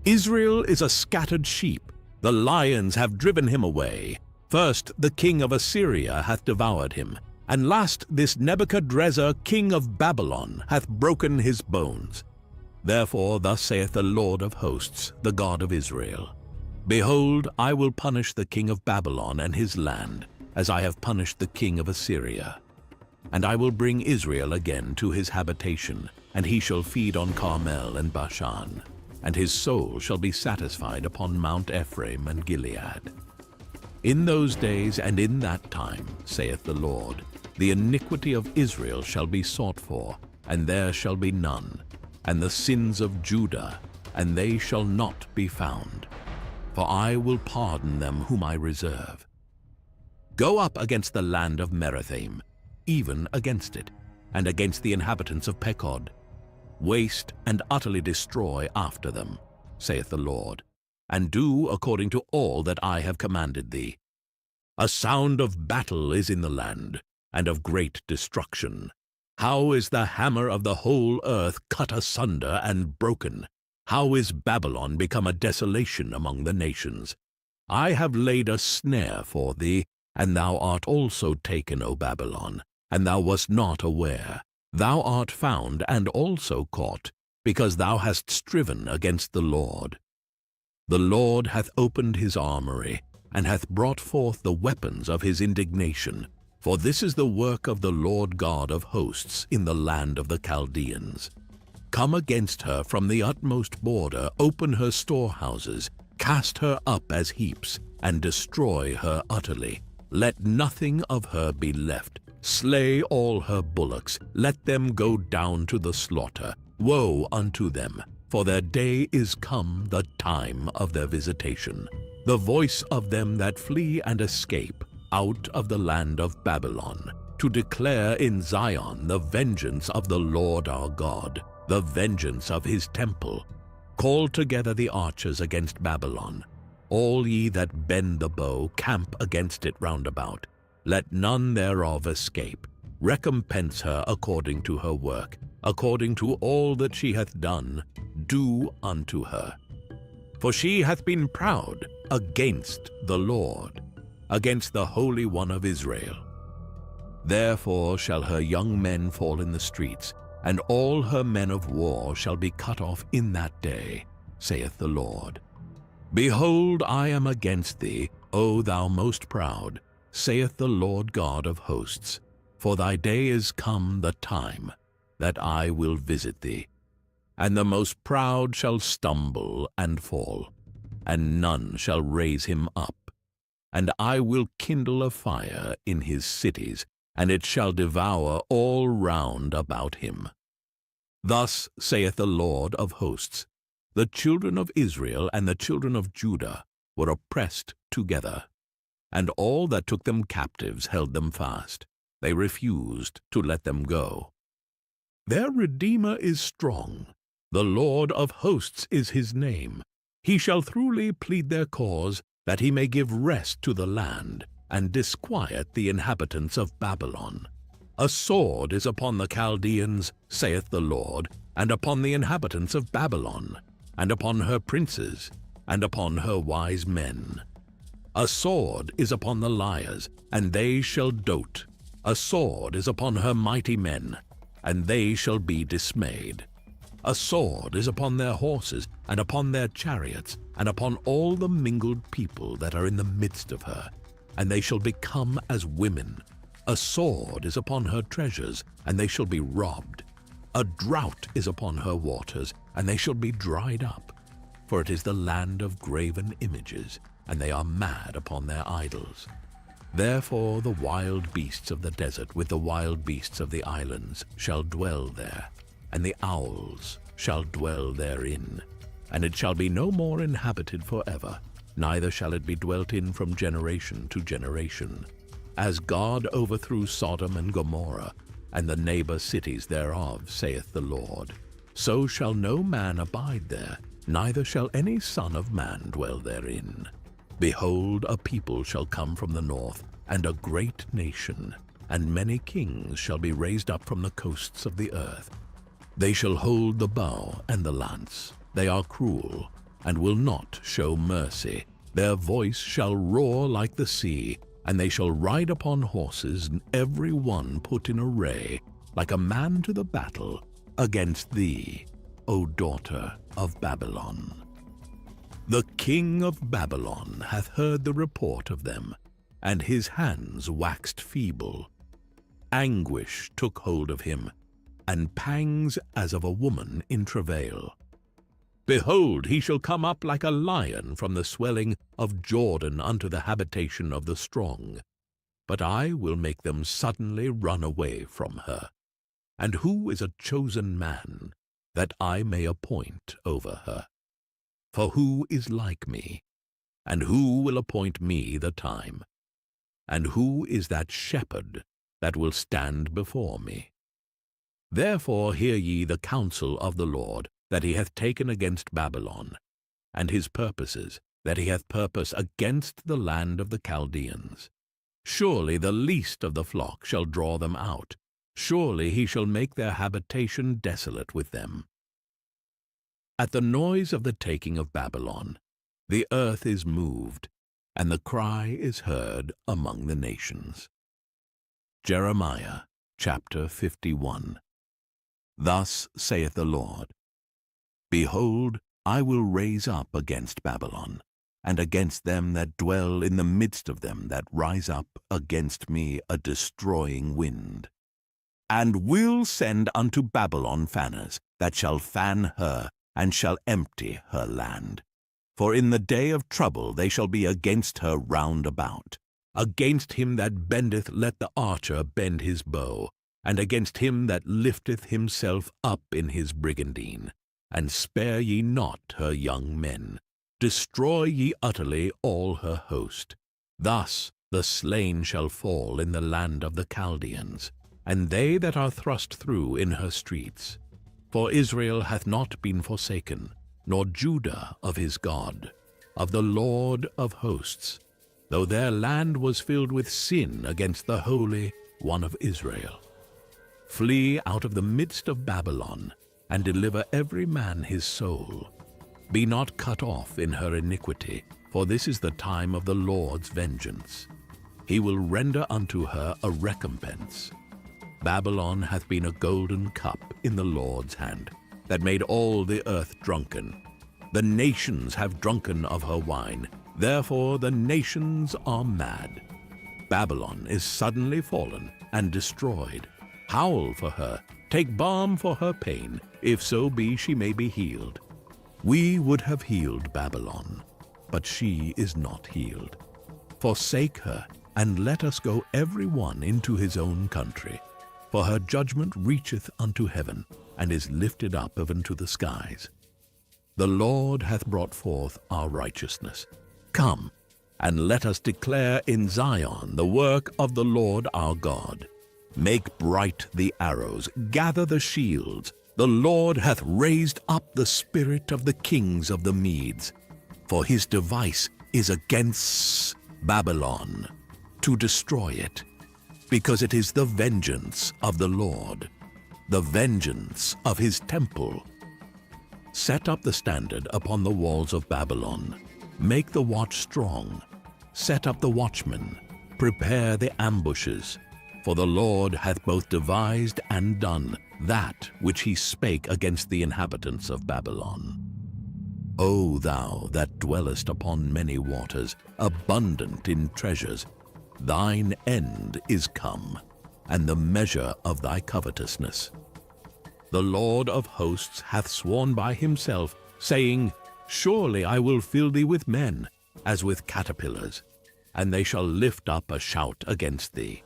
Israel is a scattered sheep, the lions have driven him away. First the king of Assyria hath devoured him, and last this Nebuchadrezzar king of Babylon hath broken his bones. Therefore thus saith the Lord of hosts, the God of Israel, Behold, I will punish the king of Babylon and his land, as I have punished the king of Assyria. And I will bring Israel again to his habitation, and he shall feed on Carmel and Bashan, and his soul shall be satisfied upon Mount Ephraim and Gilead. In those days and in that time, saith the Lord, the iniquity of Israel shall be sought for, and there shall be none, and the sins of Judah, and they shall not be found. For I will pardon them whom I reserve. Go up against the land of Merathaim, even against it, and against the inhabitants of Pekod. Waste and utterly destroy after them, saith the Lord, and do according to all that I have commanded thee. A sound of battle is in the land, and of great destruction. How is the hammer of the whole earth cut asunder and broken? How is Babylon become a desolation among the nations? I have laid a snare for thee, and thou art also taken, O Babylon, and thou wast not aware. Thou art found and also caught, because thou hast striven against the Lord. The Lord hath opened his armory, and hath brought forth the weapons of his indignation. For this is the work of the Lord God of hosts in the land of the Chaldeans. Come against her from the utmost border, open her storehouses, cast her up as heaps, and destroy her utterly. Let nothing of her be left. Slay all her bullocks, let them go down to the slaughter. Woe unto them, for their day is come, the time of their visitation. The voice of them that flee and escape out of the land of Babylon, to declare in Zion the vengeance of the Lord our God, the vengeance of his temple. Call together the archers against Babylon. All ye that bend the bow, camp against it round about. Let none thereof escape. Recompense her according to her work, according to all that she hath done, do unto her. For she hath been proud against the Lord, against the Holy One of Israel. Therefore shall her young men fall in the streets, and all her men of war shall be cut off in that day, saith the Lord. Behold, I am against thee, O thou most proud, saith the Lord God of hosts. For thy day is come, the time that I will visit thee. And the most proud shall stumble and fall, and none shall raise him up. And I will kindle a fire in his cities, and it shall devour all round about him. Thus saith the Lord of hosts, the children of Israel and the children of Judah were oppressed together, and all that took them captives held them fast. They refused to let them go. Their Redeemer is strong. The Lord of hosts is his name. He shall throughly plead their cause, that he may give rest to the land, and disquiet the inhabitants of Babylon. A sword is upon the Chaldeans, saith the Lord, and upon the inhabitants of Babylon, and upon her princes, and upon her wise men. A sword is upon the liars, and they shall dote. A sword is upon her mighty men, and they shall be dismayed. A sword is upon their horses, and upon their chariots, and upon all the mingled people that are in the midst of her, and they shall become as women. A sword is upon her treasures, and they shall be robbed. A drought is upon her waters, and they shall be dried up. For it is the land of graven images, and they are mad upon their idols. Therefore the wild beasts of the desert with the wild beasts of the islands shall dwell there, and the owls shall dwell therein. And it shall be no more inhabited forever, neither shall it be dwelt in from generation to generation. As God overthrew Sodom and Gomorrah, and the neighbor cities thereof, saith the Lord, so shall no man abide there, neither shall any son of man dwell therein. Behold, a people shall come from the north, and a great nation, and many kings shall be raised up from the coasts of the earth. They shall hold the bow and the lance. They are cruel, and will not show mercy. Their voice shall roar like the sea, and they shall ride upon horses, and every one put in array, like a man to the battle, against thee, O daughter of Babylon. The king of Babylon hath heard the report of them, and his hands waxed feeble. Anguish took hold of him, and pangs as of a woman in travail. Behold, he shall come up like a lion from the swelling of Jordan unto the habitation of the strong. But I will make them suddenly run away from her. And who is a chosen man, that I may appoint over her? For who is like me? And who will appoint me the time? And who is that shepherd that will stand before me? Therefore hear ye the counsel of the Lord, that he hath taken against Babylon, and his purposes, that he hath purpose against the land of the Chaldeans. Surely the least of the flock shall draw them out. Surely he shall make their habitation desolate with them. At the noise of the taking of Babylon, the earth is moved, and the cry is heard among the nations. Jeremiah chapter 51. Thus saith the Lord, Behold, I will raise up against Babylon, and against them that dwell in the midst of them that rise up against me a destroying wind, and will send unto Babylon fanners, that shall fan her, and shall empty her land. For in the day of trouble they shall be against her round about. Against him that bendeth let the archer bend his bow, and against him that lifteth himself up in his brigandine. And spare ye not her young men. Destroy ye utterly all her host. Thus the slain shall fall in the land of the Chaldeans, and they that are thrust through in her streets. For Israel hath not been forsaken, nor Judah of his God, of the Lord of hosts, though their land was filled with sin against the Holy One of Israel. Flee out of the midst of Babylon, and deliver every man his soul. Be not cut off in her iniquity, for this is the time of the Lord's vengeance. He will render unto her a recompense. Babylon hath been a golden cup in the Lord's hand, that made all the earth drunken. The nations have drunken of her wine, therefore the nations are mad. Babylon is suddenly fallen and destroyed. Howl for her, take balm for her pain, if so be she may be healed. We would have healed Babylon, but she is not healed. Forsake her, and let us go every one into his own country. for her judgment reacheth unto heaven, and is lifted up even to the skies. The Lord hath brought forth our righteousness. Come, and let us declare in Zion the work of the Lord our God. Make bright the arrows, gather the shields. The Lord hath raised up the spirit of the kings of the Medes, for his device is against Babylon, to destroy it, because it is the vengeance of the Lord, the vengeance of his temple. Set up the standard upon the walls of Babylon. Make the watch strong. Set up the watchmen. Prepare the ambushes. For the Lord hath both devised and done that which he spake against the inhabitants of Babylon. O thou that dwellest upon many waters, abundant in treasures, thine end is come, and the measure of thy covetousness. The Lord of hosts hath sworn by himself, saying, Surely I will fill thee with men, as with caterpillars, and they shall lift up a shout against thee.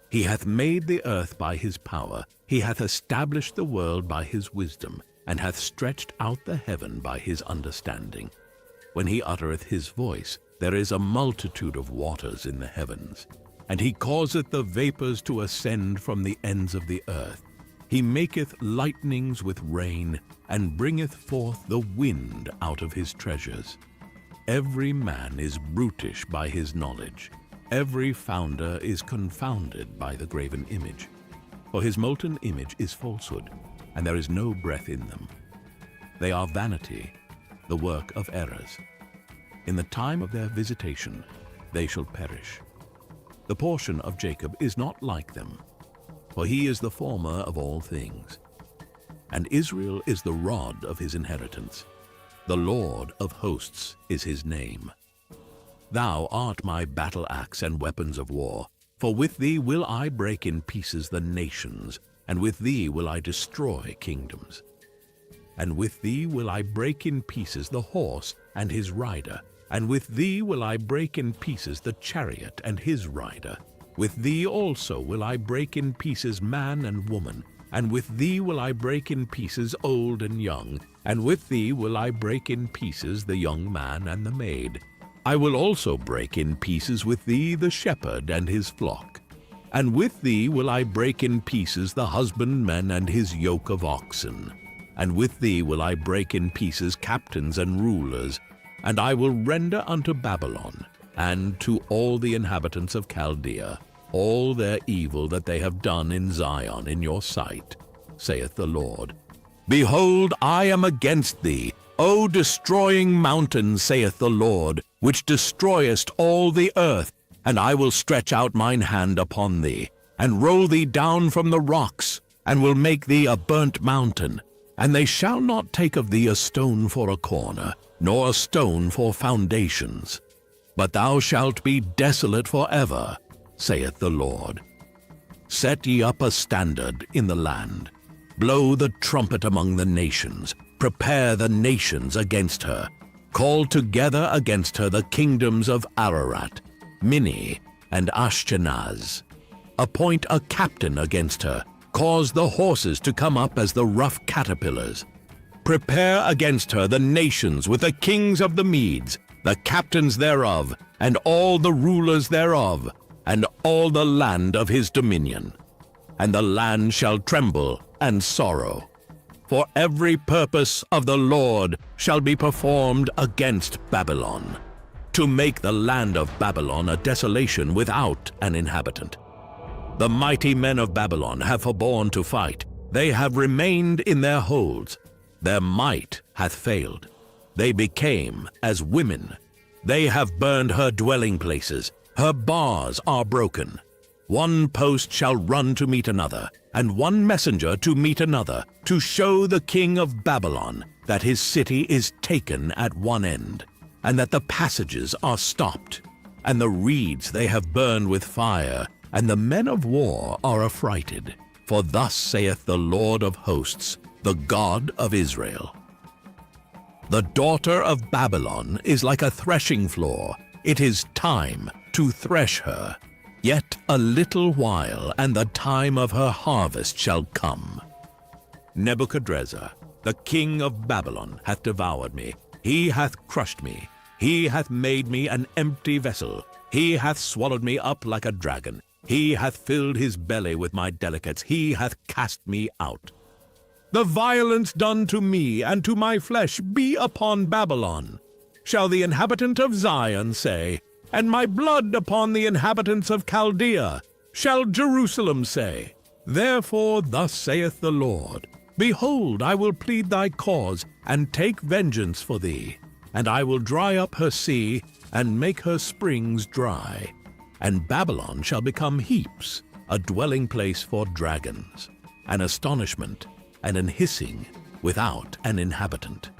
He hath made the earth by his power, he hath established the world by his wisdom, and hath stretched out the heaven by his understanding. When he uttereth his voice, there is a multitude of waters in the heavens, and he causeth the vapors to ascend from the ends of the earth. He maketh lightnings with rain, and bringeth forth the wind out of his treasures. Every man is brutish by his knowledge. Every founder is confounded by the graven image. For his molten image is falsehood, and there is no breath in them. They are vanity, the work of errors. In the time of their visitation, they shall perish. The portion of Jacob is not like them, for he is the former of all things. And Israel is the rod of his inheritance. The Lord of hosts is his name. Thou art my battle axe and weapons of war, for with thee will I break in pieces the nations, and with thee will I destroy kingdoms. And with thee will I break in pieces the horse and his rider, and with thee will I break in pieces the chariot and his rider. With thee also will I break in pieces man and woman, and with thee will I break in pieces old and young, and with thee will I break in pieces the young man and the maid. I will also break in pieces with thee the shepherd and his flock. And with thee will I break in pieces the husbandman and his yoke of oxen. And with thee will I break in pieces captains and rulers. And I will render unto Babylon, and to all the inhabitants of Chaldea, all their evil that they have done in Zion in your sight, saith the Lord. Behold, I am against thee, O destroying mountain, saith the Lord, which destroyest all the earth, and I will stretch out mine hand upon thee, and roll thee down from the rocks, and will make thee a burnt mountain. And they shall not take of thee a stone for a corner, nor a stone for foundations. But thou shalt be desolate forever, saith the Lord. Set ye up a standard in the land. Blow the trumpet among the nations. Prepare the nations against her. Call together against her the kingdoms of Ararat, Minni, and Ashkenaz. Appoint a captain against her. Cause the horses to come up as the rough caterpillars. Prepare against her the nations with the kings of the Medes, the captains thereof, and all the rulers thereof, and all the land of his dominion. And the land shall tremble and sorrow. For every purpose of the Lord shall be performed against Babylon, to make the land of Babylon a desolation without an inhabitant. The mighty men of Babylon have forborne to fight. They have remained in their holds. Their might hath failed. They became as women. They have burned her dwelling places. Her bars are broken. One post shall run to meet another, and one messenger to meet another, to show the king of Babylon that his city is taken at one end, and that the passages are stopped, and the reeds they have burned with fire, and the men of war are affrighted. For thus saith the Lord of hosts, the God of Israel. The daughter of Babylon is like a threshing floor. It is time to thresh her. Yet a little while, and the time of her harvest shall come. Nebuchadrezzar, the king of Babylon, hath devoured me. He hath crushed me. He hath made me an empty vessel. He hath swallowed me up like a dragon. He hath filled his belly with my delicates. He hath cast me out. The violence done to me and to my flesh be upon Babylon, shall the inhabitant of Zion say, and my blood upon the inhabitants of Chaldea, shall Jerusalem say. Therefore thus saith the Lord, Behold, I will plead thy cause, and take vengeance for thee, and I will dry up her sea, and make her springs dry. And Babylon shall become heaps, a dwelling place for dragons, an astonishment, and an hissing, without an inhabitant.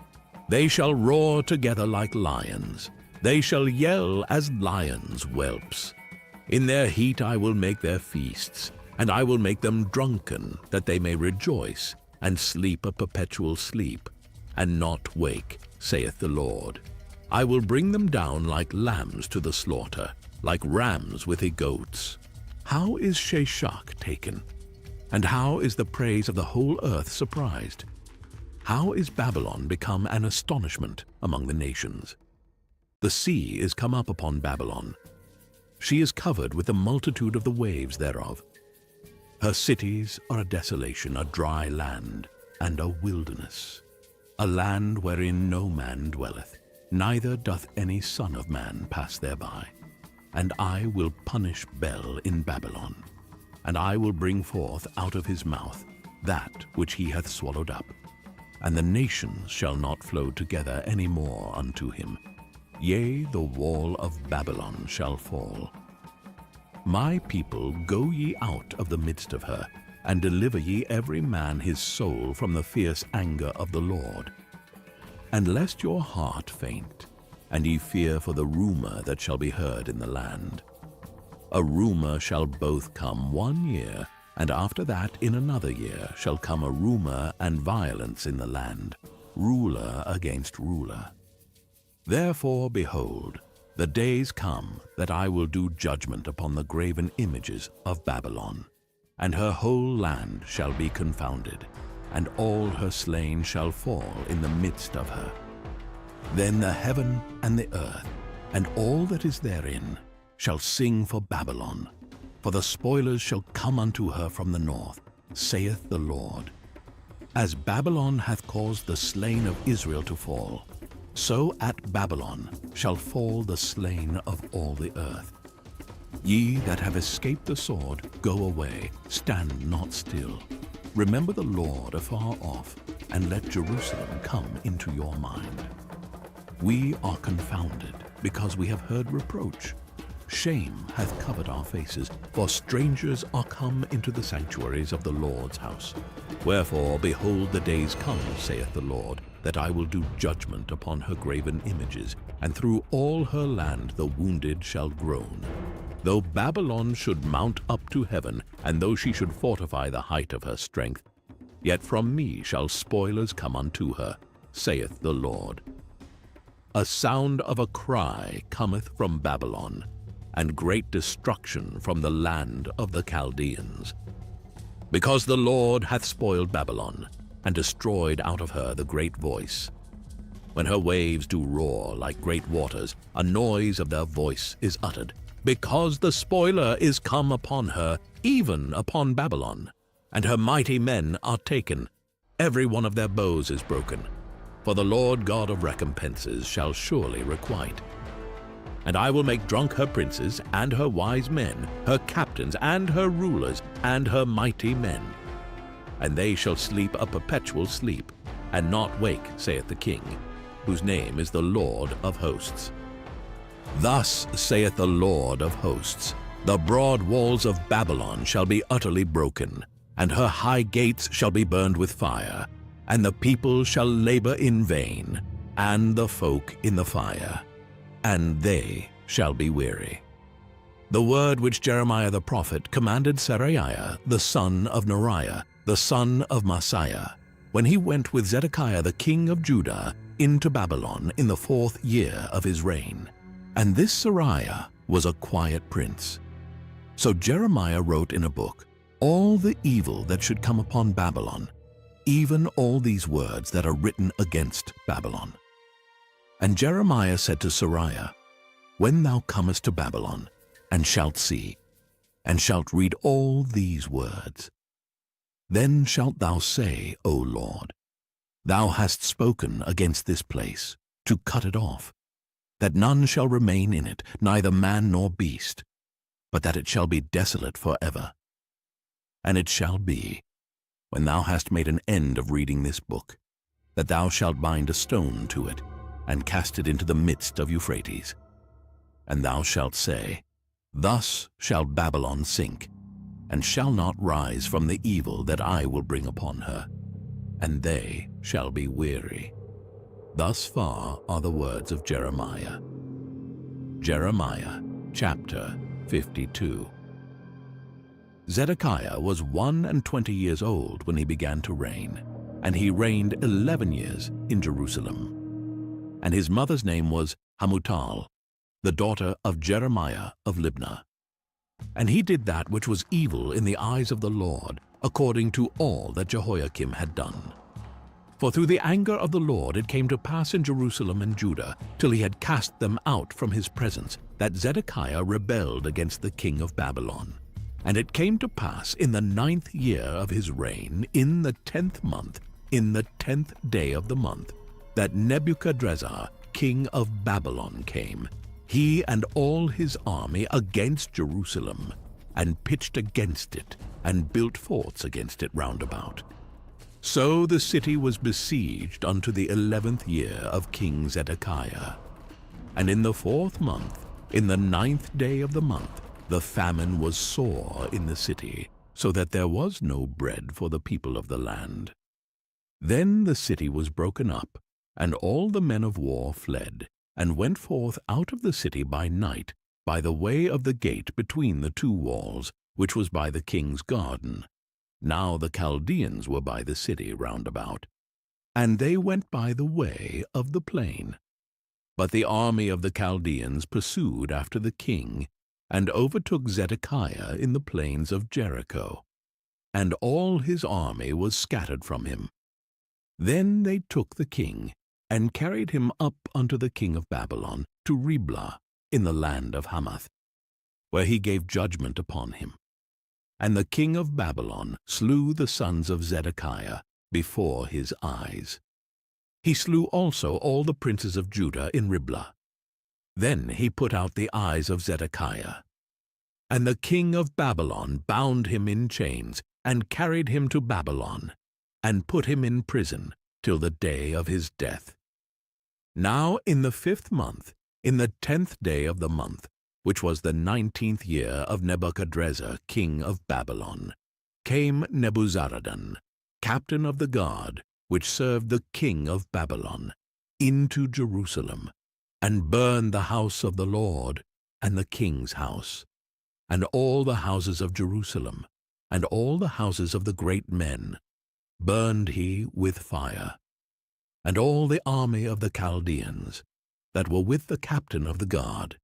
They shall roar together like lions. They shall yell as lions' whelps. In their heat I will make their feasts, and I will make them drunken, that they may rejoice, and sleep a perpetual sleep, and not wake, saith the Lord. I will bring them down like lambs to the slaughter, like rams with the goats. How is Sheshach taken? And how is the praise of the whole earth surprised? How is Babylon become an astonishment among the nations? The sea is come up upon Babylon. She is covered with the multitude of the waves thereof. Her cities are a desolation, a dry land, and a wilderness, a land wherein no man dwelleth, neither doth any son of man pass thereby. And I will punish Bel in Babylon, and I will bring forth out of his mouth that which he hath swallowed up, and the nations shall not flow together any more unto him. Yea, the wall of Babylon shall fall. My people, go ye out of the midst of her, and deliver ye every man his soul from the fierce anger of the Lord. And lest your heart faint, and ye fear for the rumor that shall be heard in the land. A rumor shall both come 1 year, and after that in another year shall come a rumor and violence in the land, ruler against ruler. Therefore, behold, the days come that I will do judgment upon the graven images of Babylon, and her whole land shall be confounded, and all her slain shall fall in the midst of her. Then the heaven and the earth, and all that is therein, shall sing for Babylon, for the spoilers shall come unto her from the north, saith the Lord. As Babylon hath caused the slain of Israel to fall, so at Babylon shall fall the slain of all the earth. Ye that have escaped the sword, go away, stand not still. Remember the Lord afar off, and let Jerusalem come into your mind. We are confounded, because we have heard reproach. Shame hath covered our faces, for strangers are come into the sanctuaries of the Lord's house. Wherefore, behold, the days come, saith the Lord, that I will do judgment upon her graven images, and through all her land the wounded shall groan. Though Babylon should mount up to heaven, and though she should fortify the height of her strength, yet from me shall spoilers come unto her, saith the Lord. A sound of a cry cometh from Babylon, and great destruction from the land of the Chaldeans. Because the Lord hath spoiled Babylon, and destroyed out of her the great voice. When her waves do roar like great waters, a noise of their voice is uttered. Because the spoiler is come upon her, even upon Babylon, and her mighty men are taken. Every one of their bows is broken. For the Lord God of recompenses shall surely requite. And I will make drunk her princes, and her wise men, her captains, and her rulers, and her mighty men. And they shall sleep a perpetual sleep, and not wake, saith the King, whose name is the Lord of hosts. Thus saith the Lord of hosts, the broad walls of Babylon shall be utterly broken, and her high gates shall be burned with fire, and the people shall labor in vain, and the folk in the fire, and they shall be weary. The word which Jeremiah the prophet commanded Seraiah, the son of Neriah, the son of Maaseiah, when he went with Zedekiah the king of Judah into Babylon in the 4th year of his reign. And this Seraiah was a quiet prince. So Jeremiah wrote in a book all the evil that should come upon Babylon, even all these words that are written against Babylon. And Jeremiah said to Sariah, When thou comest to Babylon, and shalt see, and shalt read all these words, then shalt thou say, O Lord, Thou hast spoken against this place, to cut it off, that none shall remain in it, neither man nor beast, but that it shall be desolate forever. And it shall be, when thou hast made an end of reading this book, that thou shalt bind a stone to it, and cast it into the midst of Euphrates. And thou shalt say, Thus shall Babylon sink, and shall not rise from the evil that I will bring upon her, and they shall be weary. Thus far are the words of Jeremiah. Jeremiah chapter 52. Zedekiah was 21 years old when he began to reign, and he reigned 11 years in Jerusalem. And his mother's name was Hamutal, the daughter of Jeremiah of Libnah. And he did that which was evil in the eyes of the Lord, according to all that Jehoiakim had done. For through the anger of the Lord it came to pass in Jerusalem and Judah, till he had cast them out from his presence, that Zedekiah rebelled against the king of Babylon. And it came to pass in the 9th year of his reign, in the 10th month, in the 10th day of the month, that Nebuchadrezzar, king of Babylon, came, he and all his army, against Jerusalem, and pitched against it, and built forts against it round about. So the city was besieged unto the 11th year of King Zedekiah. And in the 4th month, in the 9th day of the month, the famine was sore in the city, so that there was no bread for the people of the land. Then the city was broken up, and all the men of war fled, and went forth out of the city by night, by the way of the gate between the two walls, which was by the king's garden. Now the Chaldeans were by the city round about, and they went by the way of the plain. But the army of the Chaldeans pursued after the king, and overtook Zedekiah in the plains of Jericho, and all his army was scattered from him. Then they took the king, and carried him up unto the king of Babylon, to Riblah, in the land of Hamath, where he gave judgment upon him. And the king of Babylon slew the sons of Zedekiah before his eyes. He slew also all the princes of Judah in Riblah. Then he put out the eyes of Zedekiah. And the king of Babylon bound him in chains, and carried him to Babylon, and put him in prison till the day of his death. Now in the 5th month, in the 10th day of the month, which was the 19th year of Nebuchadrezzar king of Babylon, came Nebuzaradan, captain of the guard, which served the king of Babylon, into Jerusalem, and burned the house of the Lord, and the king's house, and all the houses of Jerusalem, and all the houses of the great men, burned he with fire. And all the army of the Chaldeans, that were with the captain of the guard,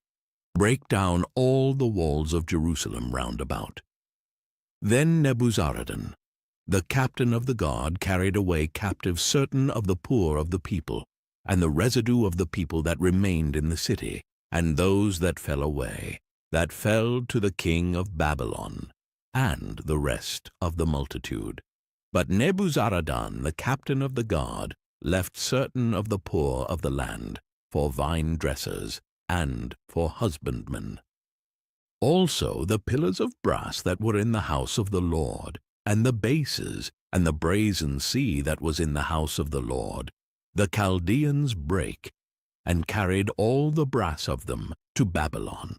brake down all the walls of Jerusalem round about. Then Nebuzaradan, the captain of the guard, carried away captive certain of the poor of the people, and the residue of the people that remained in the city, and those that fell away, that fell to the king of Babylon, and the rest of the multitude. But Nebuzaradan, the captain of the guard, left certain of the poor of the land, for vine dressers, and for husbandmen. Also the pillars of brass that were in the house of the Lord, and the bases, and the brazen sea that was in the house of the Lord, the Chaldeans brake, and carried all the brass of them to Babylon.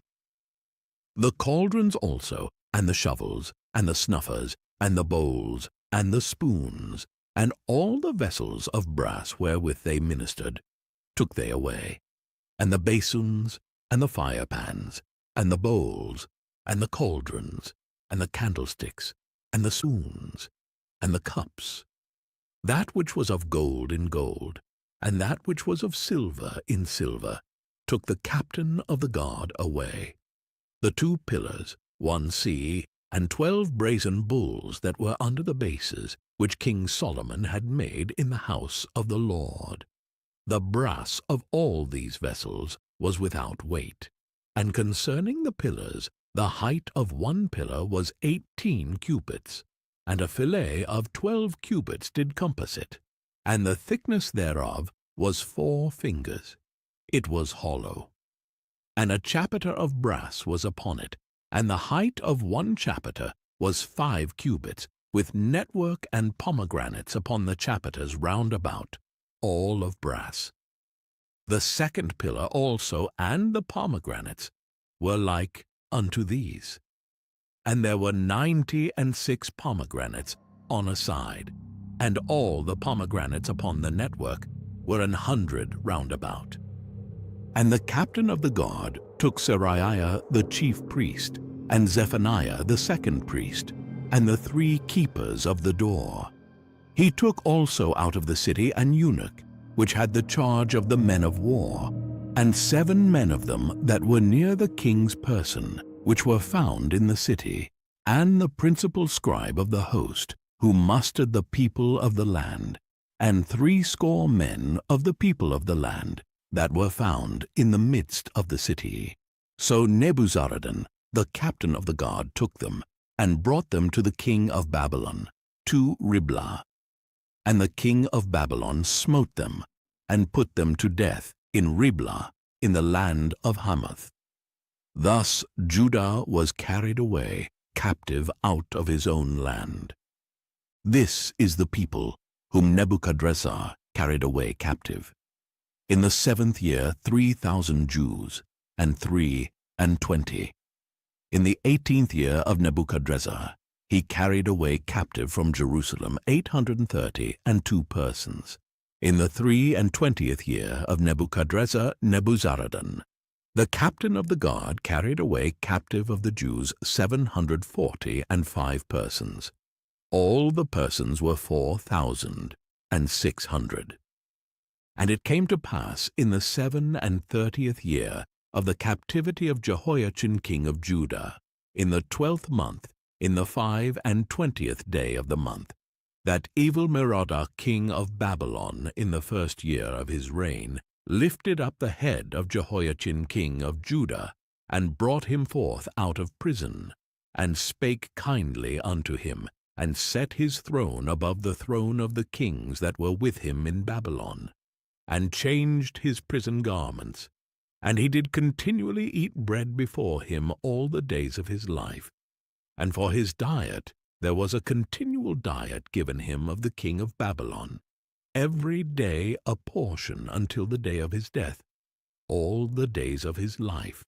The cauldrons also, and the shovels, and the snuffers, and the bowls, and the spoons, and all the vessels of brass wherewith they ministered, took they away, and the basins, and the firepans, and the bowls, and the cauldrons, and the candlesticks, and the spoons, and the cups. That which was of gold in gold, and that which was of silver in silver, took the captain of the guard away. The 2 pillars, one sea, and 12 brazen bulls that were under the bases, which King Solomon had made in the house of the Lord. The brass of all these vessels was without weight. And concerning the pillars, the height of one pillar was 18 cubits, and a fillet of 12 cubits did compass it, and the thickness thereof was 4 fingers. It was hollow. And a chapiter of brass was upon it, and the height of one chapiter was 5 cubits, with network and pomegranates upon the chapiters round about, all of brass. The second pillar also and the pomegranates were like unto these. And there were 96 pomegranates on a side, and all the pomegranates upon the network were 100 round about. And the captain of the guard took Seraiah the chief priest, and Zephaniah the second priest, and the 3 keepers of the door. He took also out of the city an eunuch, which had the charge of the men of war, and 7 men of them that were near the king's person, which were found in the city, and the principal scribe of the host, who mustered the people of the land, and 60 men of the people of the land, that were found in the midst of the city. So Nebuzaradan, the captain of the guard, took them, and brought them to the king of Babylon, to Riblah. And the king of Babylon smote them, and put them to death in Riblah, in the land of Hamath. Thus Judah was carried away captive out of his own land. This is the people whom Nebuchadrezzar carried away captive. In the 7th year 3,000 Jews, and 23. In the 18th year of Nebuchadrezzar, he carried away captive from Jerusalem 832 persons. In the 23 year of Nebuchadrezzar Nebuzaradan, the captain of the guard carried away captive of the Jews 745 persons. All the persons were 4,600. And it came to pass in the 37th year of the captivity of Jehoiachin king of Judah, in the 12th month, in the 25th day of the month, that Evil-Merodach king of Babylon, in the 1st year of his reign, lifted up the head of Jehoiachin king of Judah, and brought him forth out of prison, and spake kindly unto him, and set his throne above the throne of the kings that were with him in Babylon, and changed his prison garments. And he did continually eat bread before him all the days of his life. And for his diet there was a continual diet given him of the king of Babylon, every day a portion until the day of his death, all the days of his life.